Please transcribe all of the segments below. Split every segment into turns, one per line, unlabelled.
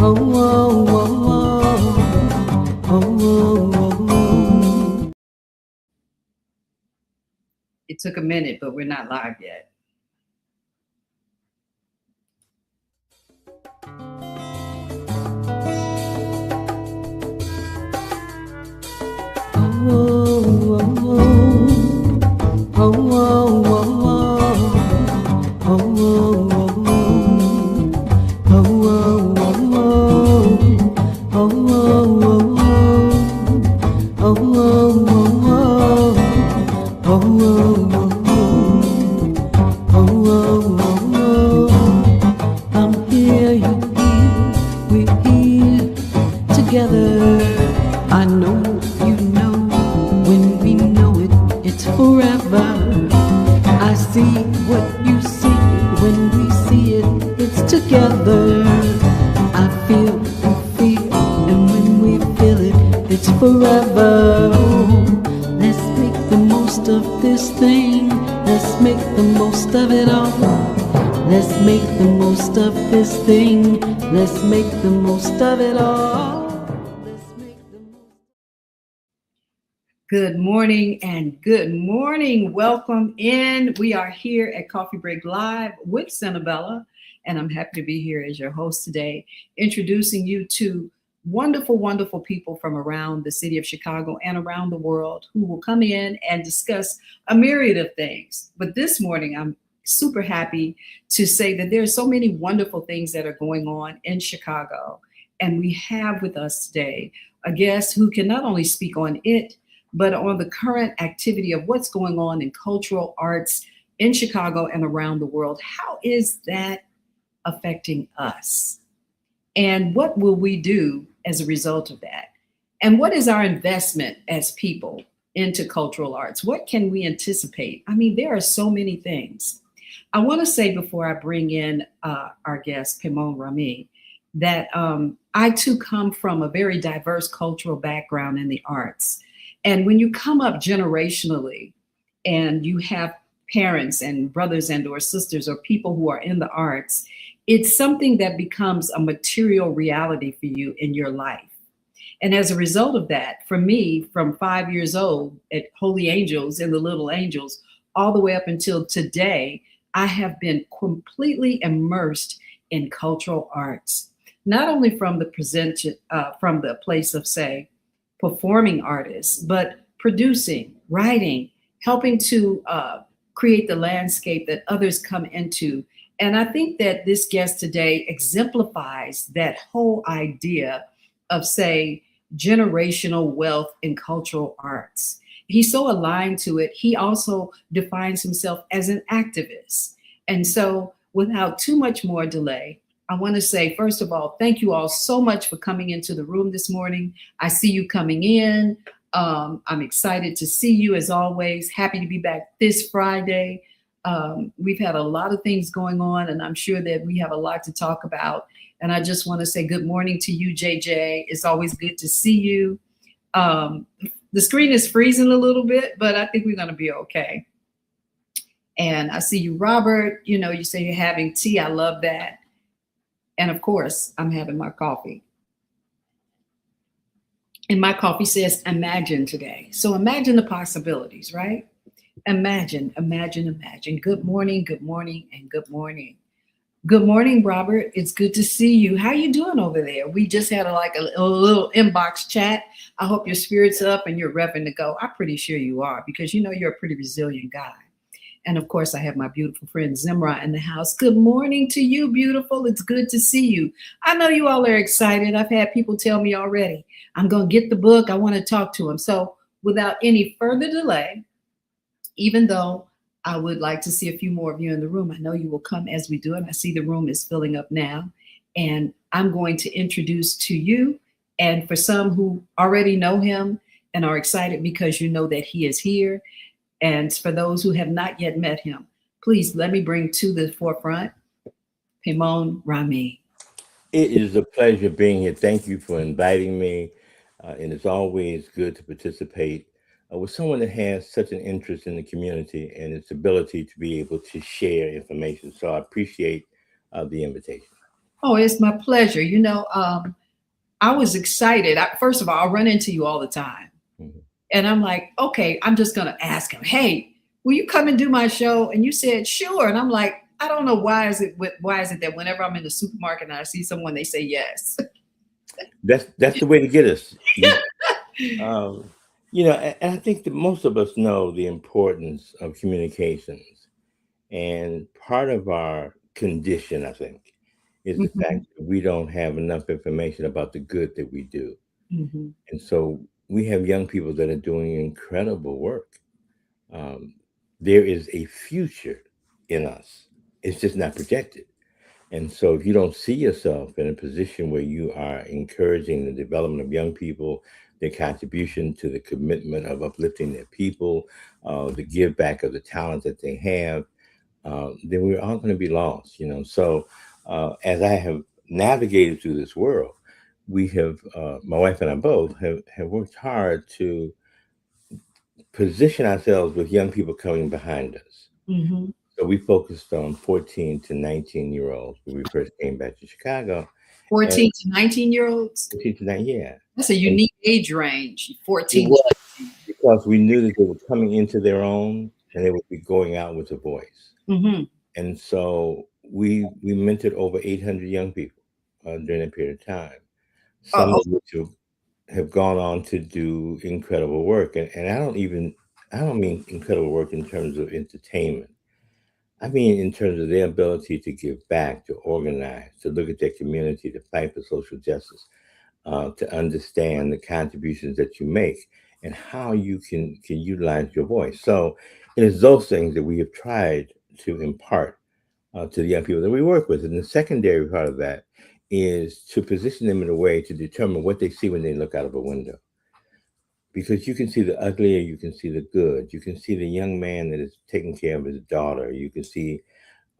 It took a minute, but we're not live yet. Good morning and good morning. Welcome in. We are here at Coffee Break Live with Senabella, and I'm happy to be here as your host today, introducing you to wonderful, wonderful people from around the city of Chicago and around the world who will come in and discuss a myriad of things. But this morning, I'm super happy to say that there are so many wonderful things that are going on in Chicago. And we have with us today a guest who can not only speak on it, but on the current activity of what's going on in cultural arts in Chicago and around the world. How is that affecting us? And what will we do as a result of that? And what is our investment as people into cultural arts? What can we anticipate? I mean, there are so many things. I want to say before I bring in our guest, Pemon Rami, that I too come from a very diverse cultural background in the arts. And when you come up generationally and you have parents and brothers and or sisters or people who are in the arts, it's something that becomes a material reality for you in your life. And as a result of that, for me, from 5 years old at Holy Angels and the Little Angels, all the way up until today, I have been completely immersed in cultural arts, not only from the place of, say, performing artists, but producing, writing, helping to create the landscape that others come into. And I think that this guest today exemplifies that whole idea of, say, generational wealth in cultural arts. He's so aligned to it. He also defines himself as an activist. And so without too much more delay, I want to say, first of all, thank you all so much for coming into the room this morning. I see you coming in. I'm excited to see you as always. Happy to be back this Friday. We've had a lot of things going on, and I'm sure that we have a lot to talk about. And I just want to say good morning to you, JJ. It's always good to see you. The screen is freezing a little bit, but I think we're going to be okay. And I see you, Robert. You know, you say you're having tea. I love that. And of course, I'm having my coffee. And my coffee says, imagine today. So imagine the possibilities, right? Imagine, imagine, imagine. Good morning, good morning, and good morning. Good morning, Robert. It's good to see you. How you doing over there? We just had a little inbox chat. I hope your spirit's up and you're revving to go. I'm pretty sure you are, because you know you're a pretty resilient guy. And of course, I have my beautiful friend Zimra in the house. Good morning to you, beautiful. It's good to see you. I know you all are excited. I've had people tell me already, I'm going to get the book. I want to talk to them. So without any further delay, even though I would like to see a few more of you in the room, I know you will come as we do it. I see the room is filling up now. And I'm going to introduce to you, and for some who already know him and are excited because you know that he is here, and for those who have not yet met him, please let me bring to the forefront Pemon Rami.
It is a pleasure being here. Thank you for inviting me. And it's always good to participate with someone that has such an interest in the community and its ability to be able to share information. So I appreciate the invitation.
Oh, it's my pleasure. I was excited. First of all, I run into you all the time.
Mhm.
And I'm like, okay, I'm just going to ask him, hey, will you come and do my show? And you said, sure. And I'm like, I don't know why is it that whenever I'm in the supermarket and I see someone, they say yes.
That's the way to get us. Um, and I think that most of us know the importance of communications. And part of our condition, I think, is the
Mhm,
fact that we don't have enough information about the good that we do.
mhm.
And so we have young people that are doing incredible work. Um, there is a future in us, it's just not projected. And so, if you don't see yourself in a position where you are encouraging the development of young people, their contribution to the commitment of uplifting their people, the give back of the talent that they have, then we're all going to be lost, So, as I have navigated through this world, we have, my wife and I both have worked hard to position ourselves with young people coming behind us.
Mhm.
So we focused on 14 to 19-year-olds when we first came back to Chicago. And
14 to 19-year olds.
14 to 9, yeah.
That's a
And
unique age range,
it
14 to
was
19.
because we knew that they were coming into their own and they would be going out with a voice.
Hmm.
And so we mentored over 800 young people during that period of time, some
Oh,
of which have gone on to do incredible work. And I don't mean incredible work in terms of entertainment. I mean, in terms of their ability to give back, to organize, to look at their community, to fight for social justice, to understand the contributions that you make and how you can utilize your voice. So it is those things that we have tried to impart to the young people that we work with. And the secondary part of that is to position them in a way to determine what they see when they look out of a window. Because you can see the ugly or you can see the good. You can see the young man that is taking care of his daughter. You can see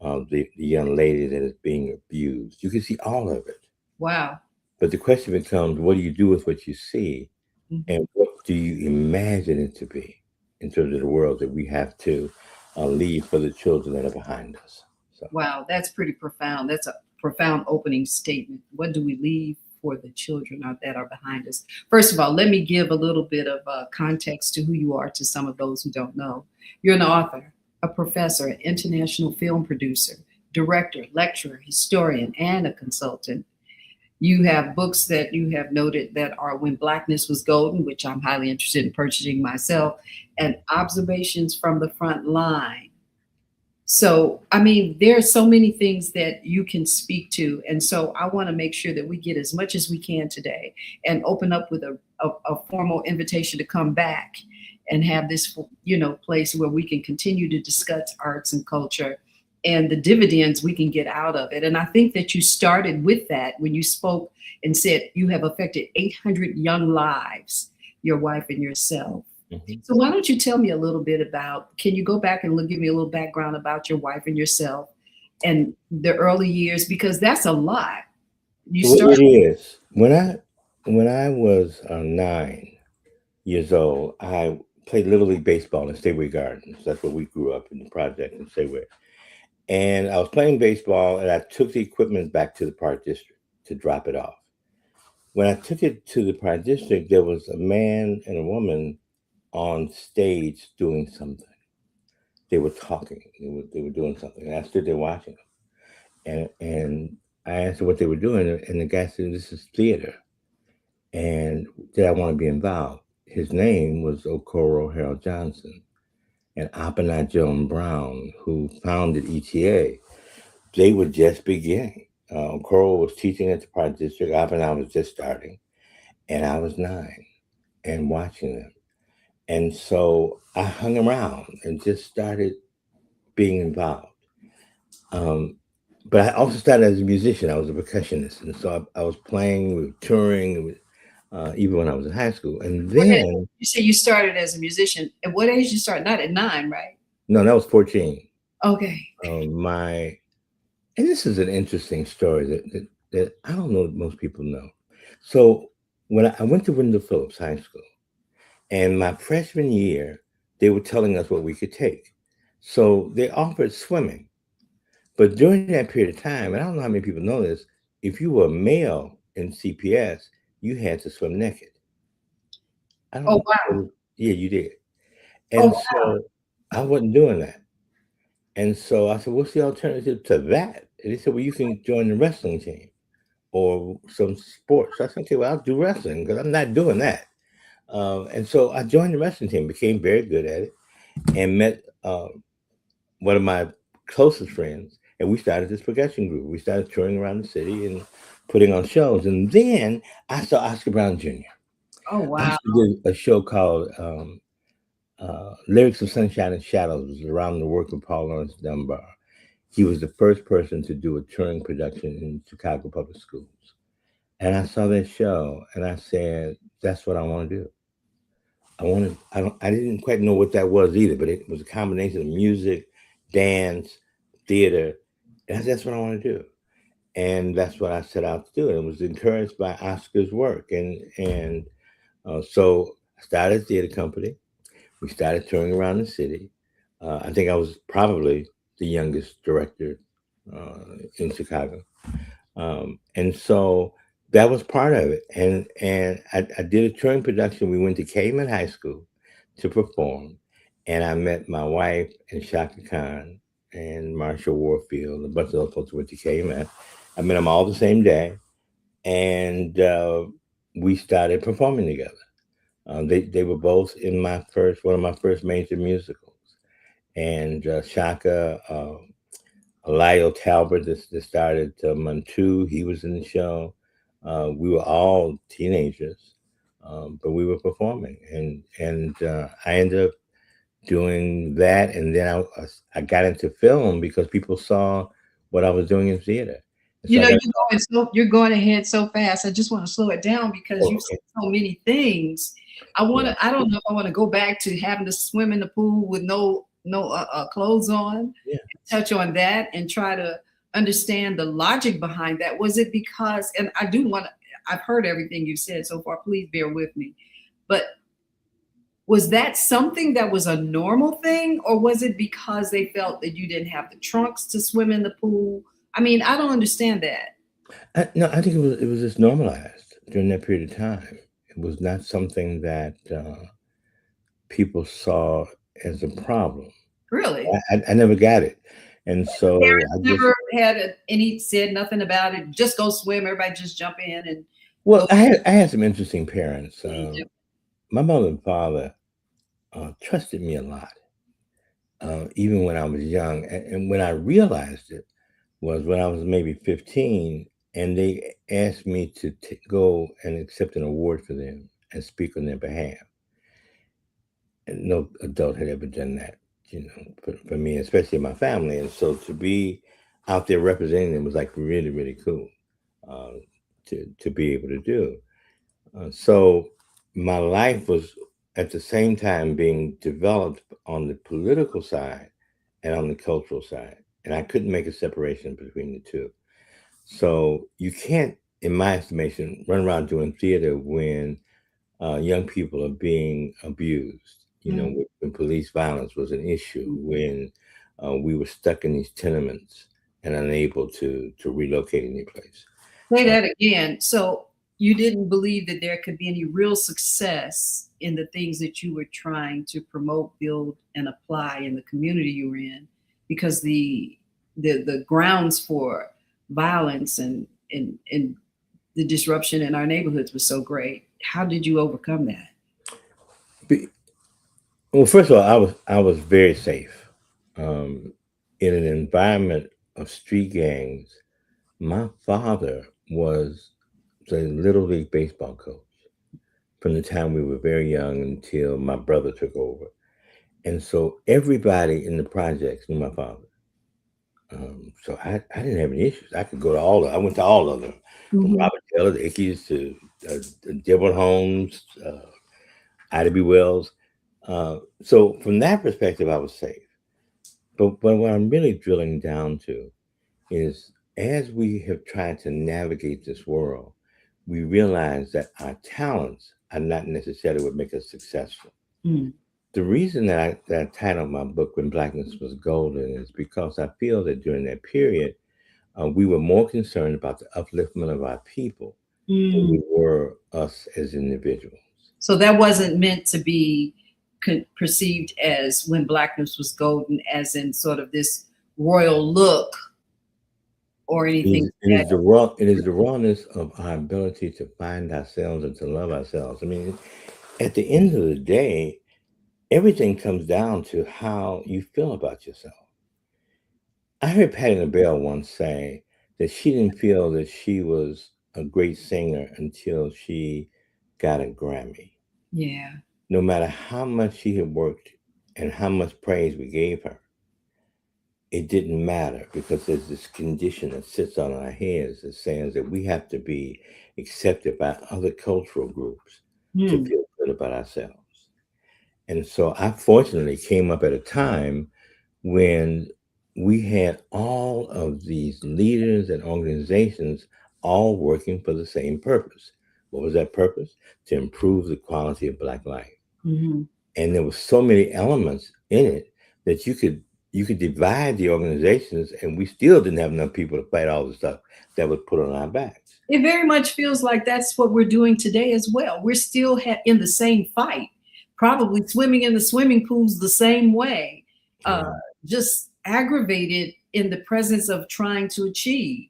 the young lady that is being abused. You can see all of it.
wow.
But the question becomes, what do you do with what you see?
Mhm.
And what do you imagine it to be in terms of the world that we have to leave for the children that are behind us? So,
Wow, that's pretty profound. That's a profound opening statement. What do we leave for the children that are behind us? First of all, let me give a little bit of context to who you are to some of those who don't know. You're an author, a professor, an international film producer, director, lecturer, historian, and a consultant. You have books that you have noted that are When Blackness Was Golden, which I'm highly interested in purchasing myself, and Observations from the Front Line. So, I mean, there are so many things that you can speak to. And so I want to make sure that we get as much as we can today and open up with a formal invitation to come back and have this, place where we can continue to discuss arts and culture and the dividends we can get out of it. And I think that you started with that when you spoke and said you have affected 800 young lives, your wife and yourself.
mhm.
So why don't you tell me a little bit about, can you go back and give me a little background about your wife and yourself and the early years? Because that's a lot. You
Well,
start,
it is. When I was 9 years old, I played Little League Baseball in Stayway Gardens. That's where we grew up in the project in Stayway. And I was playing baseball, and I took the equipment back to the park district to drop it off. When I took it to the park district, there was a man and a woman on stage doing something. They were talking. They were doing something. And I stood there watching them. And I asked them what they were doing, and the guy said, "This is theater." And did I want to be involved? His name was Okoro Harold Johnson and Apana Joan Brown, who founded ETA. They were just beginning. Okoro was teaching at the Park District. Apana was just starting, and I was 9 and watching them. And so I hung around and just started being involved. Um, but I also started as a musician. I was a percussionist, and so I was playing, we were touring, even when I was in high school. And
what age,
then,
you say you started as a musician. At what age you start? Not at 9, right?
no, that was 14.
Okay.
My and this is an interesting story that I don't know that most people know. So when I went to Wendell Phillips High School, and my freshman year, they were telling us what we could take. So they offered swimming. But during that period of time, and I don't know how many people know this, if you were a male in CPS, you had to swim naked. I don't
Oh,
know.
wow.
Yeah, you did.
Oh,
And so I wasn't doing that. And so I said, what's the alternative to that? And they said, well, you can join the wrestling team or some sports. So I said, okay, well, I'll do wrestling because I'm not doing that. And so I joined the wrestling team, became very good at it, and met one of my closest friends. And we started this production group. We started touring around the city and putting on shows. And then I saw Oscar Brown Jr.
oh, wow.
Oscar did a show called Lyrics of Sunshine and Shadows around the work of Paul Laurence Dunbar. He was the first person to do a touring production in Chicago Public Schools. And I saw that show and I said, that's what I want to do. I didn't quite know what that was either, but it was a combination of music, dance, theater. And that's what I want to do. And that's what I set out to do. And it was encouraged by Oscar's work. And so I started a theater company. We started touring around the city. I think I was probably the youngest director in Chicago. And so that was part of it. And I did a touring production. We went to Cayman High School to perform. And I met my wife and Shaka Khan and Marshall Warfield. A bunch of those folks went to Cayman. I met them all the same day. And we started performing together. They were both in one of my first major musicals. And Shaka, Lyle Talbot that started Mantu. He was in the show. We were all teenagers, but we were performing, and I ended up doing that, and then I got into film because people saw what I was doing in theater, and
You
so I
know,
got.
you're going ahead so fast. I just want to slow it down because
Oh,
you
okay.
said so many things.
Yeah,
I don't know if I want to go back to having to swim in the pool with no clothes on,
yeah.
touch on that and try to understand the logic behind that. Was it because, and I've heard everything you've said so far, please bear with me, but was that something that was a normal thing, or was it because they felt that you didn't have the trunks to swim in the pool? I mean, I don't understand that.
No, I think it was just normalized during that period of time. It was not something that people saw as a problem.
Really?
I never got it, and so
Parents
I just.
never had any said nothing about it. Just go swim. Everybody just jump in and
Well,
go.
I had some interesting parents.
Mhm.
My mother and father trusted me a lot, even when I was young. And when I realized it was when I was maybe 15, and they asked me to go and accept an award for them and speak on their behalf. And no adult had ever done that, for me, especially my family. And so to be out there representing them was like really, really cool uh, to be able to do. So my life was at the same time being developed on the political side and on the cultural side. And I couldn't make a separation between the two. So you can't, in my estimation, run around doing theater when young people are being abused.
Mhm.
When police violence was an issue, when we were stuck in these tenements and unable to relocate any place.
Say
Uh,
that again. So you didn't believe that there could be any real success in the things that you were trying to promote, build, and apply in the community you were in, because the grounds for violence and the disruption in our neighborhoods was so great. How did you overcome that?
be- well, first of all, I was very safe um, in an environment of street gangs. My father was the little league baseball coach from the time we were very young until my brother took over. And so everybody in the projects knew my father. So I didn't have any issues. I could go to I went to all of them, from
Mhm.
Robert Taylor, the Ickeys, to Deborah Holmes, Ida B. Wells. So from that perspective, I was safe. But what I'm really drilling down to is as we have tried to navigate this world, we realize that our talents are not necessarily what make us successful.
Mm.
The reason that I titled my book When Blackness Was Golden is because I feel that during that period, We were more concerned about the upliftment of our people than
Mm.
we were us as individuals.
So that wasn't meant to be perceived as when Blackness was golden, as in sort of this royal look or anything. That,
It is the rawness of our ability to find ourselves and to love ourselves. I mean, at the end of the day, everything comes down to how you feel about yourself. I heard Patti LaBelle once say that she didn't feel that she was a great singer until she got a Grammy.
yeah,
No matter how much she had worked and how much praise we gave her, it didn't matter because there's this condition that sits on our heads that says that we have to be accepted by other cultural groups to
mm.
feel good about ourselves. And so I fortunately came up at a time when we had all of these leaders and organizations all working for the same purpose. What was that purpose? To improve the quality of Black life.
Hmm.
And there were so many elements in it that you could divide the organizations, and we still didn't have enough people to fight all the stuff that was put on our backs.
It very much feels like that's what we're doing today as well. We're still in the same fight, probably swimming in the swimming pools the same way, uh,
Yeah.
just aggravated in the presence of trying to achieve.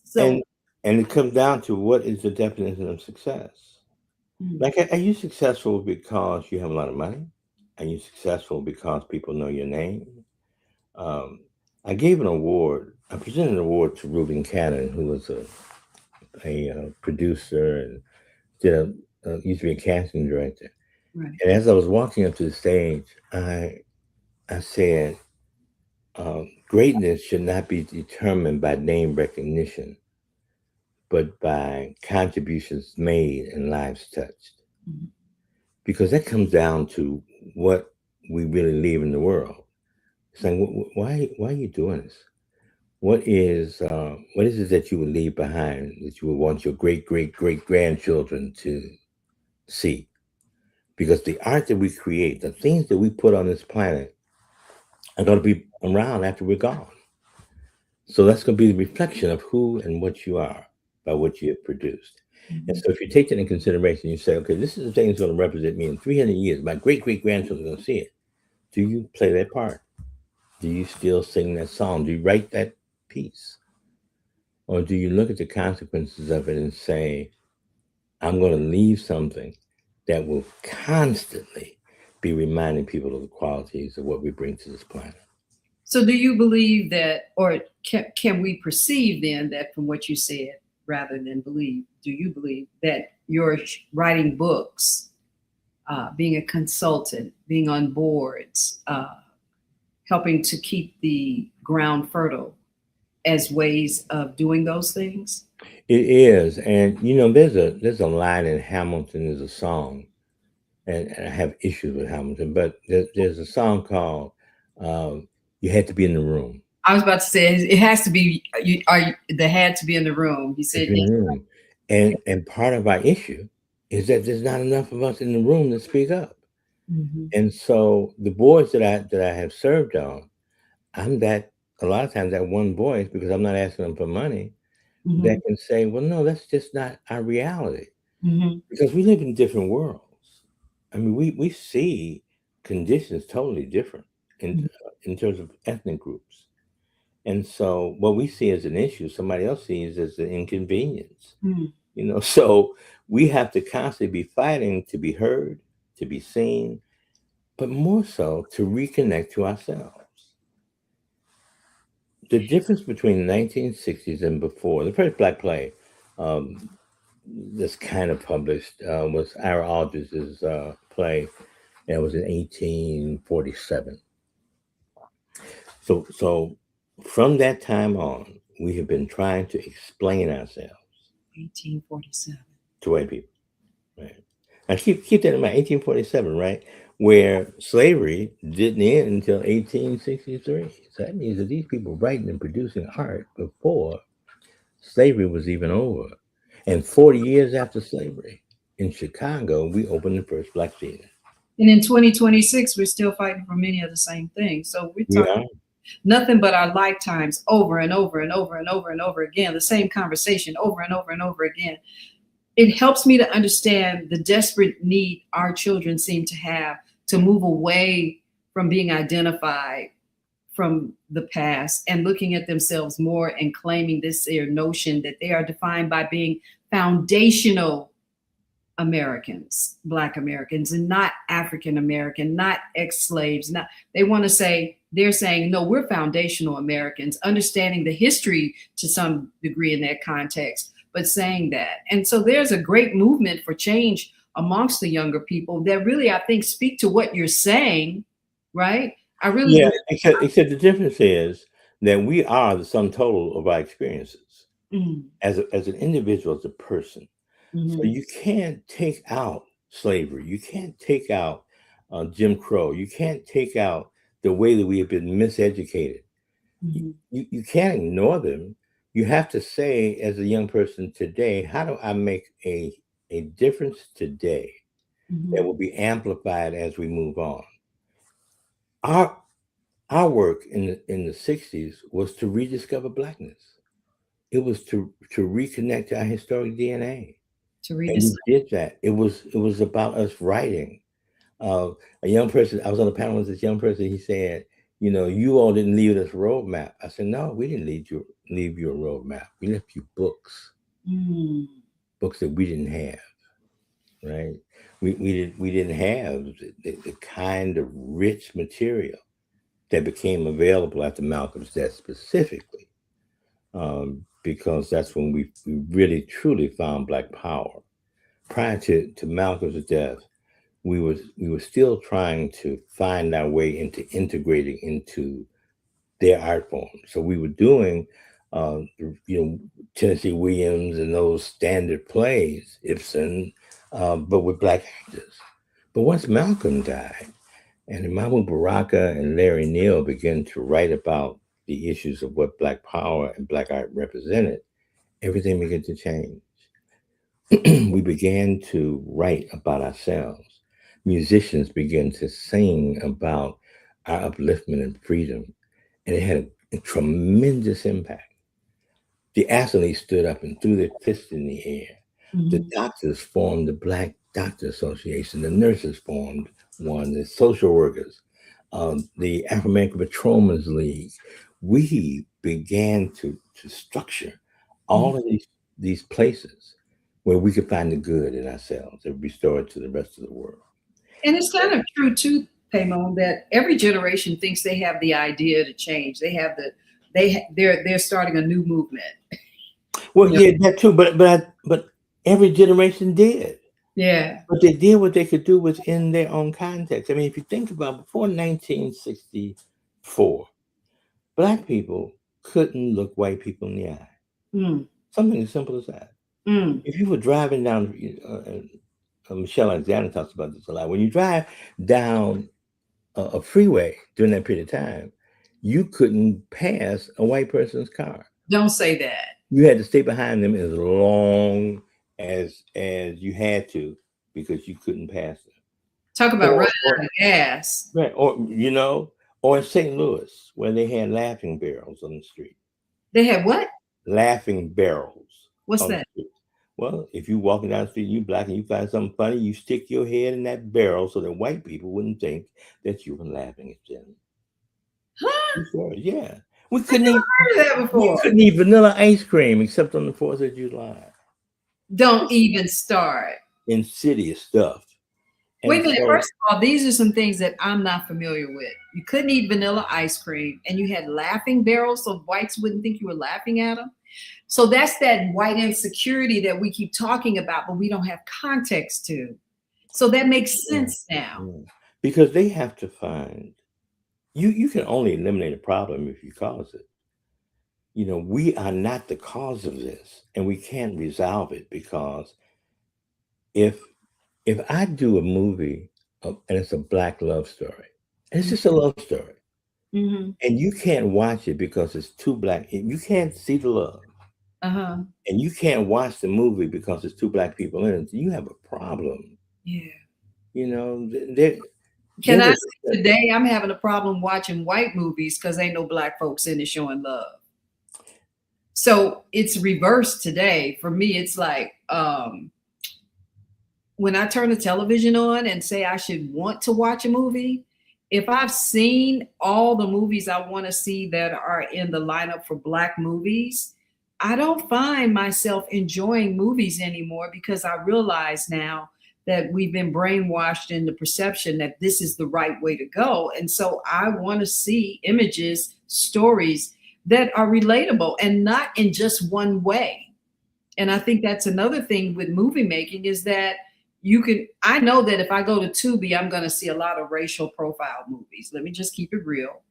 So,
And and it comes down to what is the definition of success.
mm,
Like, are you successful because you have a lot of money? Are you successful because people know your name? Um, I gave an award. I presented an award to Reuben Cannon, who was a producer and did used to be a casting director.
right.
And as I was walking up to the stage, I said, greatness should not be determined by name recognition, but by contributions made and lives touched.
Mhm.
Because that comes down to what we really leave in the world. It's like, why are you doing this? What is it that you would leave behind that you would want your great grandchildren to see? Because the art that we create, the things that we put on this planet, are going to be around after we're gone. So that's going to be the reflection of who and what you are by what you have produced. And
Mhm.
so if you take that in consideration, you say, okay, this is the thing that's going to represent me in 300 years. My great grandchildren are going to see it. Do you play that part? Do you still sing that song? Do you write that piece? Or do you look at the consequences of it and say, I'm going to leave something that will constantly be reminding people of the qualities of what we bring to this planet?
So, do you believe that, or can we perceive then that from what you said, rather than believe, do you believe that you're writing books, being a consultant, being on boards, helping to keep the ground fertile as ways of doing those things?
It is. And there's a line in Hamilton, there's a song, and I have issues with Hamilton, but there's a song called um, You Had to Be in the Room.
I was about to say it has to be you. They had to be in the room? He
Had to
said
be in
yes.
the room. And part of our issue is that there's not enough of us in the room to speak up.
Hmm.
And so the boards that I have served on, I'm that a lot of times that one voice, because I'm not asking them for money,
Hmm.
that can say, well, no, that's just not our reality.
Hmm.
Because we live in different worlds. I mean, we see conditions totally different in terms of ethnic groups. And so what we see as an issue, somebody else sees as an inconvenience.
Hmm.
So we have to constantly be fighting to be heard, to be seen, but more so to reconnect to ourselves. The difference between the 1960s and before, the first black play um, that's kind of published was Ira Aldridge's play. And it was in 1847. So from that time on, we have been trying to explain ourselves
1847.
to white people. Right? Now keep that in mind, 1847, right? Where slavery didn't end until 1863. So that means that these people were writing and producing art before slavery was even over. And 40 years after slavery, in Chicago, we opened the first black theater.
And in 2026, we're still fighting for many of the same things. So we're
We
talking
are.
Nothing but our lifetimes over and over and over and over and over again, the same conversation over and over again. It helps me to understand the desperate need our children seem to have to move away from being identified from the past and looking at themselves more and claiming this their notion that they are defined by being foundational Americans, Black Americans, and not African American, not ex-slaves. Not they want to say they're saying no, we're foundational Americans, understanding the history to some degree in that context, but saying that. And so there's a great movement for change amongst the younger people that really I think speak to what you're saying, right? I really
Yeah,
believe.
except the difference is that we are the sum total of our experiences
Mm,
as an individual, as a person. So
mhm,
you can't take out slavery. You can't take out Jim Crow. You can't take out the way that we have been miseducated. You,
mhm,
you can't ignore them. You have to say, as a young person today, how do I make a difference today that
mhm.
will be amplified as we move on? Our our work in the 60s was to rediscover Blackness. It was to reconnect our historic DNA.
To read
And
this.
we did that. It was about us writing. Uh, a young person, I was on a panel with this young person. He said, you all didn't leave us a roadmap. I said, no, we didn't leave you a roadmap. We left you
Mm,
books that we didn't have, right? We didn't have the kind of rich material that became available after Malcolm's death specifically, because that's when we really truly found Black power. Prior to Malcolm's death, we were still trying to find our way into integrating into their art form. So we were doing, uh, you know, Tennessee Williams and those standard plays, Ibsen, but with Black actors. But once Malcolm died, and Mahmoud Baraka and Larry Neal began to write about the issues of what Black power and Black art represented, everything began to change. We began to write about ourselves. Musicians began to sing about our upliftment and freedom, and it had a tremendous impact. The athletes stood up and threw their fists in the air. The
mhm.
doctors formed the Black Doctor Association. The nurses formed one. The social workers, the African American Patrolmen's League. We began to structure
Mhm.
all of these places where we could find the good in ourselves and restore it to the rest of the world.
And it's kind of true too, Pamon, that every generation thinks they have the idea to change. They have the they're starting a new movement.
Well,
You know?
yeah, that too. But every generation did.
Yeah.
But they did what they could do within their own context. I mean, if you think about before 1964, Black people couldn't look white people in the eye.
Mm,
Something as simple as that.
mm.
If you were driving down, Michelle Alexander talks about this a lot. When you drive down a freeway during that period of time, you couldn't pass a white person's car.
Don't say that.
You had to stay behind them as long as you had to because you couldn't pass them.
Talk about
Or,
running
or
out of gas.
right, or in St. Louis where they had laughing barrels on the street.
They had what?
Laughing barrels
What's
on the
that?
street. Well, if you walking down the street and you Black and you find something funny, you stick your head in that barrel so that white people wouldn't think that you were laughing at them.
Huh?
You sure? Yeah. We
I
couldn't
never
eat
heard of that
we
before.
couldn't eat vanilla ice cream except on the 4th of July.
Don't even start.
Insidious stuff.
Wait
And
a minute.
so
First of all, these are some things that I'm not familiar with. You couldn't eat vanilla ice cream, and you had laughing barrels so whites wouldn't think you were laughing at them. So that's that white insecurity that we keep talking about, but we don't have context to. So that makes
yeah,
sense now.
yeah. Because they have to find you can only eliminate a problem if you cause it. We are not the cause of this and we can't resolve it because if if I do a movie and it's a Black love story, and it's just a love story,
Mm-hmm.
and you can't watch it because it's too Black, you can't see the love,
Uh-huh.
and you can't watch the movie because it's two Black people in it, you have a problem.
Yeah.
You know, there,
Can
There
I
was
say today I'm having a problem watching white movies because ain't no black folks in it showing love. So it's reversed today. For me, it's like when I turn the television on and say I should want to watch a movie, if I've seen all the movies I want to see that are in the lineup for black movies, I don't find myself enjoying movies anymore because I realize now that we've been brainwashed in the perception that this is the right way to go. And so I want to see images, stories that are relatable and not in just one way. And I think that's another thing with movie making is that you can, I know that if I go to Tubi, I'm going to see a lot of racial profile movies. Let me just keep it real.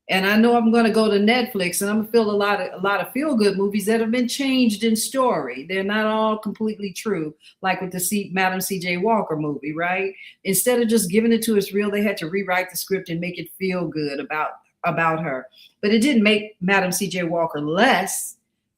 And I know I'm going to go to Netflix and I'm going to feel a lot of feel good movies that have been changed in story. They're not all completely true, like with the Madam C.J. Walker movie, right? Instead of just giving it to us real, they had to rewrite the script and make it feel good about her. But it didn't make Madam C.J. Walker less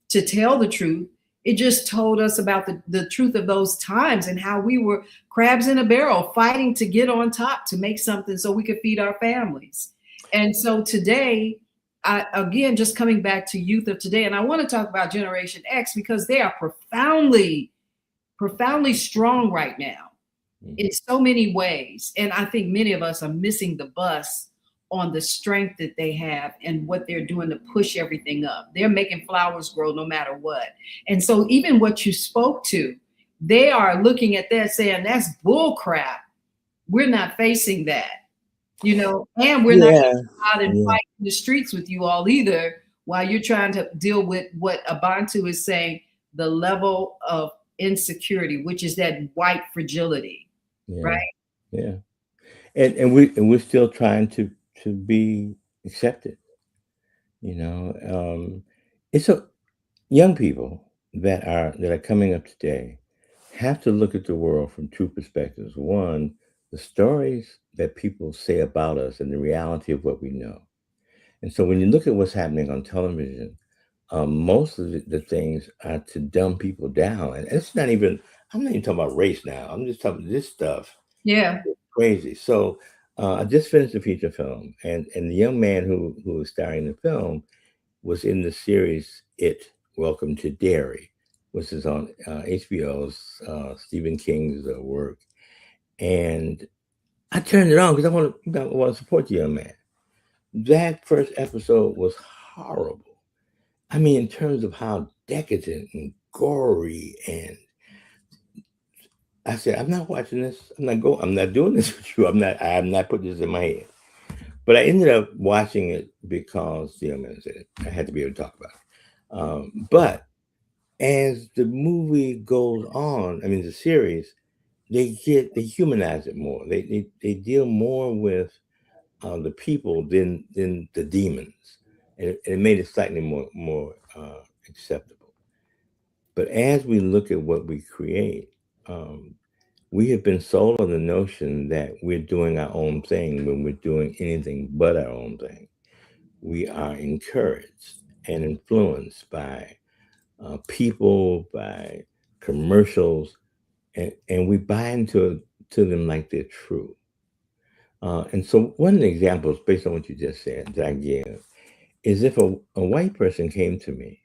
to tell the truth. It just told us about the truth of those times and how we were crabs in a barrel fighting to get on top to make something so we could feed our families. And so today, again, just coming back to youth of today, and I want to talk about Generation X because they are profoundly, profoundly strong right now in so many ways. And I think many of us are missing the bus on the strength that they have and what they're doing to push everything up. They're making flowers grow no matter what. And so even what you spoke to, they are looking at that saying, that's bull crap. We're not facing that, and we're not
yeah,
out and
yeah,
fight in the streets with you all either while you're trying to deal with what Abantu is saying, the level of insecurity, which is that white fragility,
yeah,
right?
yeah. And we're still trying to be accepted. You know, it's a young people that are coming up today have to look at the world from two perspectives. One, the stories that people say about us and the reality of what we know. And so when you look at what's happening on television, most of the things are to dumb people down. And it's not even, I'm not even talking about race now. I'm just talking this stuff
Yeah.
crazy. So I just finished a feature film, and the young man who was starring in the film was in the series It Welcome to Derry, which is on HBO's Stephen King's work. And I turned it on because I want to support the young man. That first episode was horrible. I mean, in terms of how decadent and gory, and I said, I'm not watching this. I'm not doing this with you. I'm not putting this in my head. But I ended up watching it because the young man said it. I had to be able to talk about it. But as the movie goes on, I mean the series, they humanize it more. They deal more with the people than the demons, and it made it slightly more acceptable. But as we look at what we create, um, we have been sold on the notion that we're doing our own thing when we're doing anything but our own thing. We are encouraged and influenced by people, by commercials, and we buy into to them like they're true. And so, one of the examples, based on what you just said, that I give is if a white person came to me,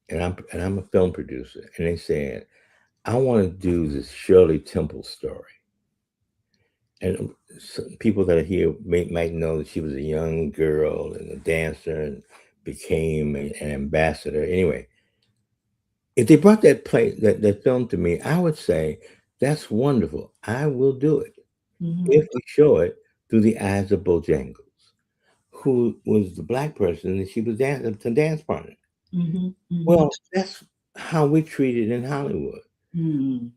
and I'm a film producer, and they said, "I want to do this Shirley Temple story," and people that are here might know that she was a young girl and a dancer and became an ambassador. Anyway, if they brought that film to me, I would say, "That's wonderful. I will do it
Hmm.
if we show it through the eyes of Bojangles, who was the black person and she was the dance partner."
Hmm. Hmm.
Well, that's how we treat it in Hollywood.
Hmm.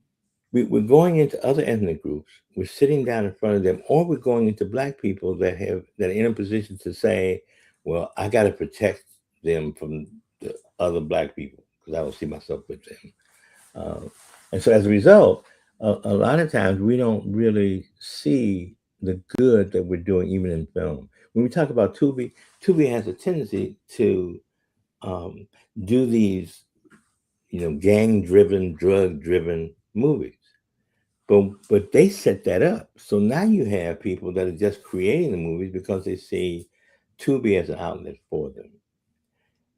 We're going into other ethnic groups. We're sitting down in front of them, or we're going into black people that are in a position to say, "Well, I got to protect them from the other black people because I don't see myself with them." Uh, and so, as a result, a lot of times we don't really see the good that we're doing, even in film. When we talk about Tubi, Tubi has a tendency to um, do these, gang-driven, drug-driven movies. but they set that up. So now you have people that are just creating the movies because they see Tubi as an outlet for them.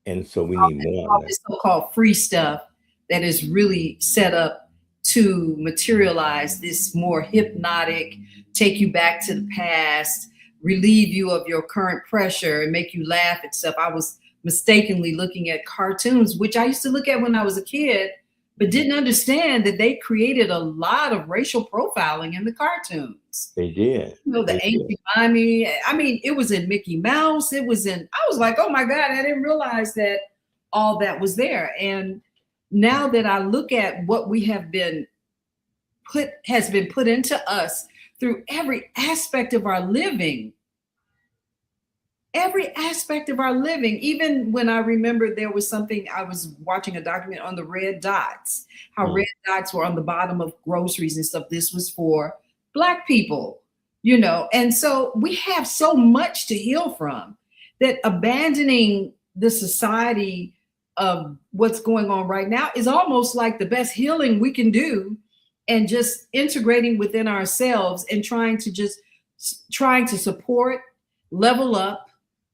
And so we need more on
All
that.
this so-called free stuff that is really set up to materialize this more hypnotic, take you back to the past, relieve you of your current pressure, and make you laugh at stuff. I was mistakenly looking at cartoons, which I used to look at when I was a kid, but didn't understand that they created a lot of racial profiling in the cartoons.
They did.
You know, the
They did.
ancient Miami. I mean, it was in Mickey Mouse. It was in, I was like, oh my God, I didn't realize that all that was there. And now that I look at what we have been has been put into us through every aspect of our living, even when I remember there was something, I was watching a document on the red dots, how red dots were on the bottom of groceries and stuff. This was for Black people, you know. And so we have so much to heal from, that abandoning the society of what's going on right now is almost like the best healing we can do, and just integrating within ourselves and trying to support, level up,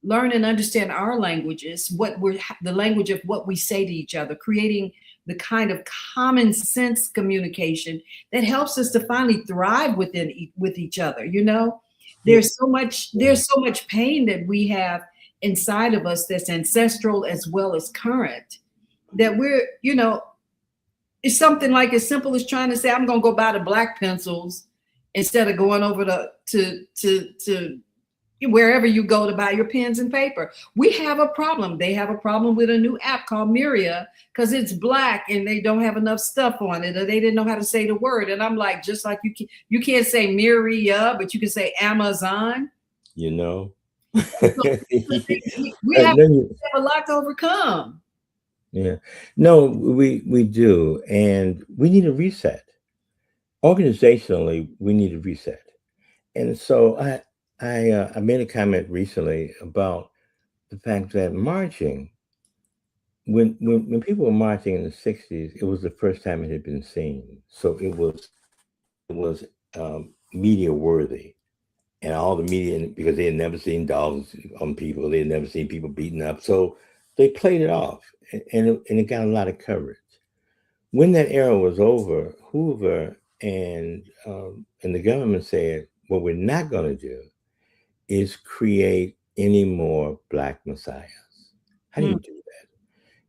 learn and understand our languages, what we're the language of what we say to each other, creating the kind of common sense communication that helps us to finally thrive with each other. You know, there's so much pain that we have inside of us that's ancestral as well as current, that we're, you know, it's something like as simple as trying to say, I'm gonna go buy the black pencils instead of going over to wherever you go to buy your pens and paper. We have a problem. They have a problem with a new app called Miria because it's Black and they don't have enough stuff on it, or they didn't know how to say the word. And I'm like, just like you can't say Miria, but you can say Amazon.
You know,
So we have a lot to overcome.
yeah, no, we do, and we need a reset. Organizationally, we need a reset. And so I made a comment recently about the fact that marching, when people were marching in the '60s, it was the first time it had been seen. So it was media worthy, and all the media, because they had never seen dogs on people, they had never seen people beaten up, so they played it off, and it got a lot of coverage. When that era was over, Hoover and the government said, what we're not going to do is create any more Black messiahs. How do you do that?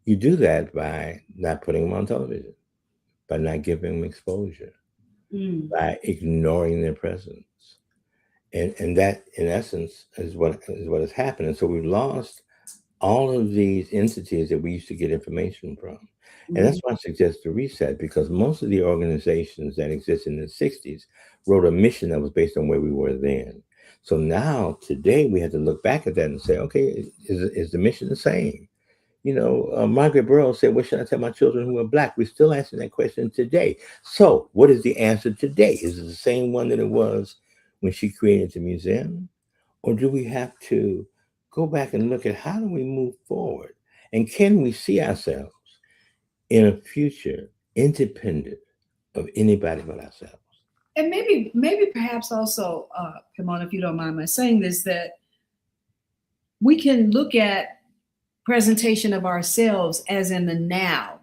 You do that by not putting them on television, by not giving them exposure, by ignoring their presence. And that, in essence, is what has happened. And so we've lost all of these entities that we used to get information from. And that's why I suggest the reset, because most of the organizations that exist in the '60s wrote a mission that was based on where we were then. So now, today, we have to look back at that and say, okay, is the mission the same? You know, Margaret Burroughs said, what should I tell my children who are Black? We're still asking that question today. So what is the answer today? Is it the same one that it was when she created the museum? Or do we have to go back and look at how do we move forward? And can we see ourselves in a future independent of anybody but ourselves?
And maybe perhaps also, Pemon, if you don't mind my saying this, that we can look at presentation of ourselves as in the now,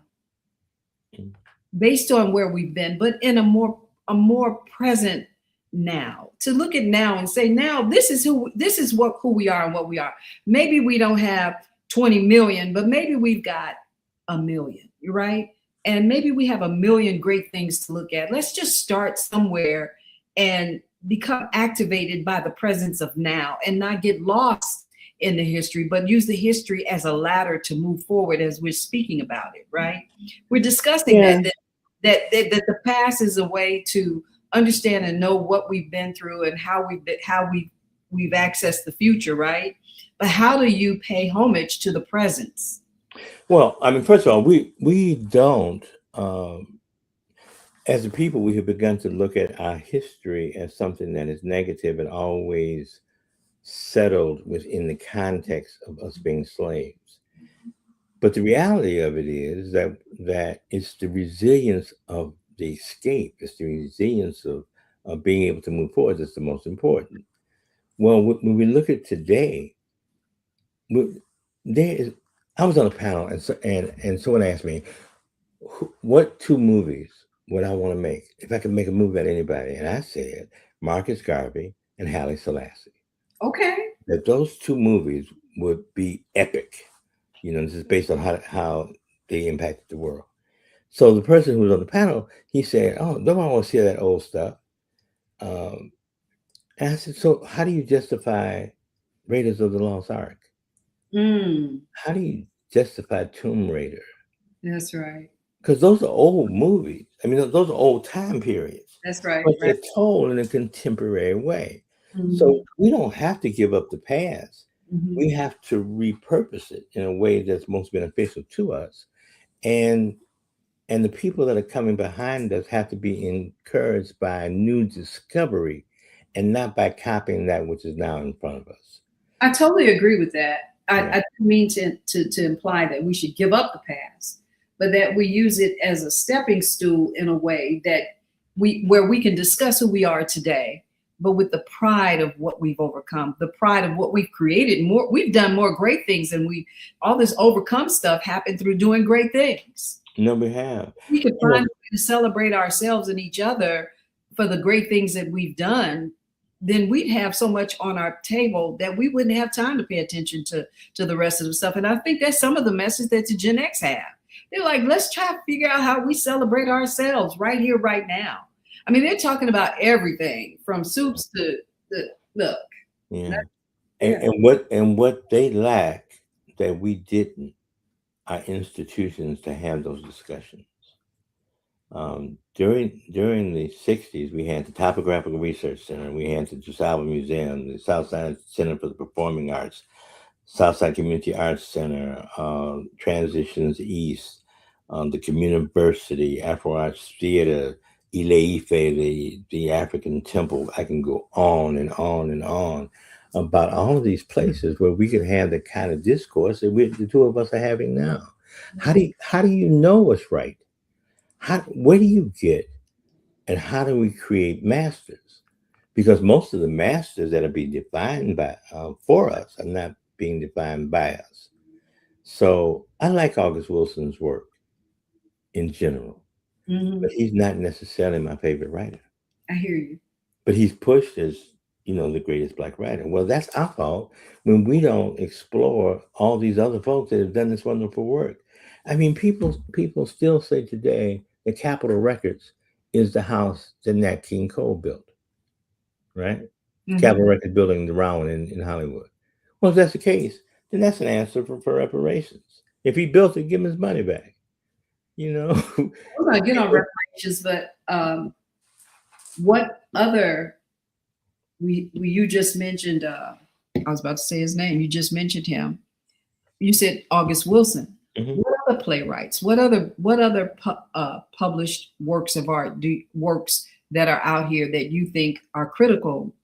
based on where we've been, but in a more present now. To look at now and say, now this is who we are and what we are. Maybe we don't have 20 million, but maybe we've got a million, right? And maybe we have a million great things to look at. Let's just start somewhere and become activated by the presence of now, and not get lost in the history, but use the history as a ladder to move forward as we're speaking about it, right? We're discussing that the past is a way to understand and know what we've been through and how we've accessed the future, right? But how do you pay homage to the presence?
Well, I mean, first of all, we don't, as a people, we have begun to look at our history as something that is negative and always settled within the context of us being slaves. But the reality of it is that it's the resilience of the escape. It's the resilience of being able to move forward that's the most important. Well, when we look at today, there is. I was on a panel, and someone asked me, "What two movies would I want to make if I could make a movie about anybody?" And I said, Marcus Garvey and Haile Selassie.
Okay.
That those two movies would be epic. This is based on how they impacted the world. So the person who was on the panel, he said, "Oh, don't I want to see that old stuff?" Um, and I said, "So how do you justify Raiders of the Lost Ark?
Mm,
How do you justify Tomb Raider?
that's right.
Because those are old movies. I mean, those are old time periods,
That's right.
but
Right.
they're told in a contemporary way.
Mhm,
So we don't have to give up the past.
mhm.
We have to repurpose it in a way that's most beneficial to us. And and the people that are coming behind us have to be encouraged by a new discovery and not by copying that which is now in front of us.
I totally agree with that.
Yeah.
I didn't mean to imply that we should give up the past, but that we use it as a stepping stool in a way that where we can discuss who we are today, but with the pride of what we've overcome, the pride of what we've created. More, we've done more great things, and we all this overcome stuff happened through doing great things.
No, we have.
We could
You
find
know,
a way to celebrate ourselves and each other for the great things that we've done, then we'd have so much on our table that we wouldn't have time to pay attention to the rest of the stuff. And I think that's some of the message that the Gen X have. They're like, let's try to figure out how we celebrate ourselves right here, right now. I mean, they're talking about everything from soups to the look.
yeah.
Yeah.
And what they lack that we didn't are institutions to have those discussions. During the '60s, we had the Topographical Research Center, we had the DeSalvo Museum, the Southside Center for the Performing Arts, Southside Community Arts Center, Transitions East, the Communiversity, Afro Arts Theater, Ile-Ife, the African Temple. I can go on and on and on about all of these places where we can have the kind of discourse that the two of us are having now. How do you know what's right? Where do you get and how do we create masters? Because most of the masters that are being defined by for us are not being defined by us. So I like August Wilson's work in general,
Hmm.
but he's not necessarily my favorite writer.
I hear you.
But he's pushed as the greatest black writer. Well, that's our fault when we don't explore all these other folks that have done this wonderful work. I mean, people still say today that Capitol Records is the house that Nat King Cole built, right?
Hmm.
Capitol Records building the round in Hollywood. Well, if that's the case, then that's an answer for reparations. If he built it, give him his money back. You know,
We're going to get on reparations, but what other you just mentioned? I was about to say his name. You just mentioned him. You said August Wilson.
Mhm.
What other playwrights? What other published works of art works that are out here that you think are critical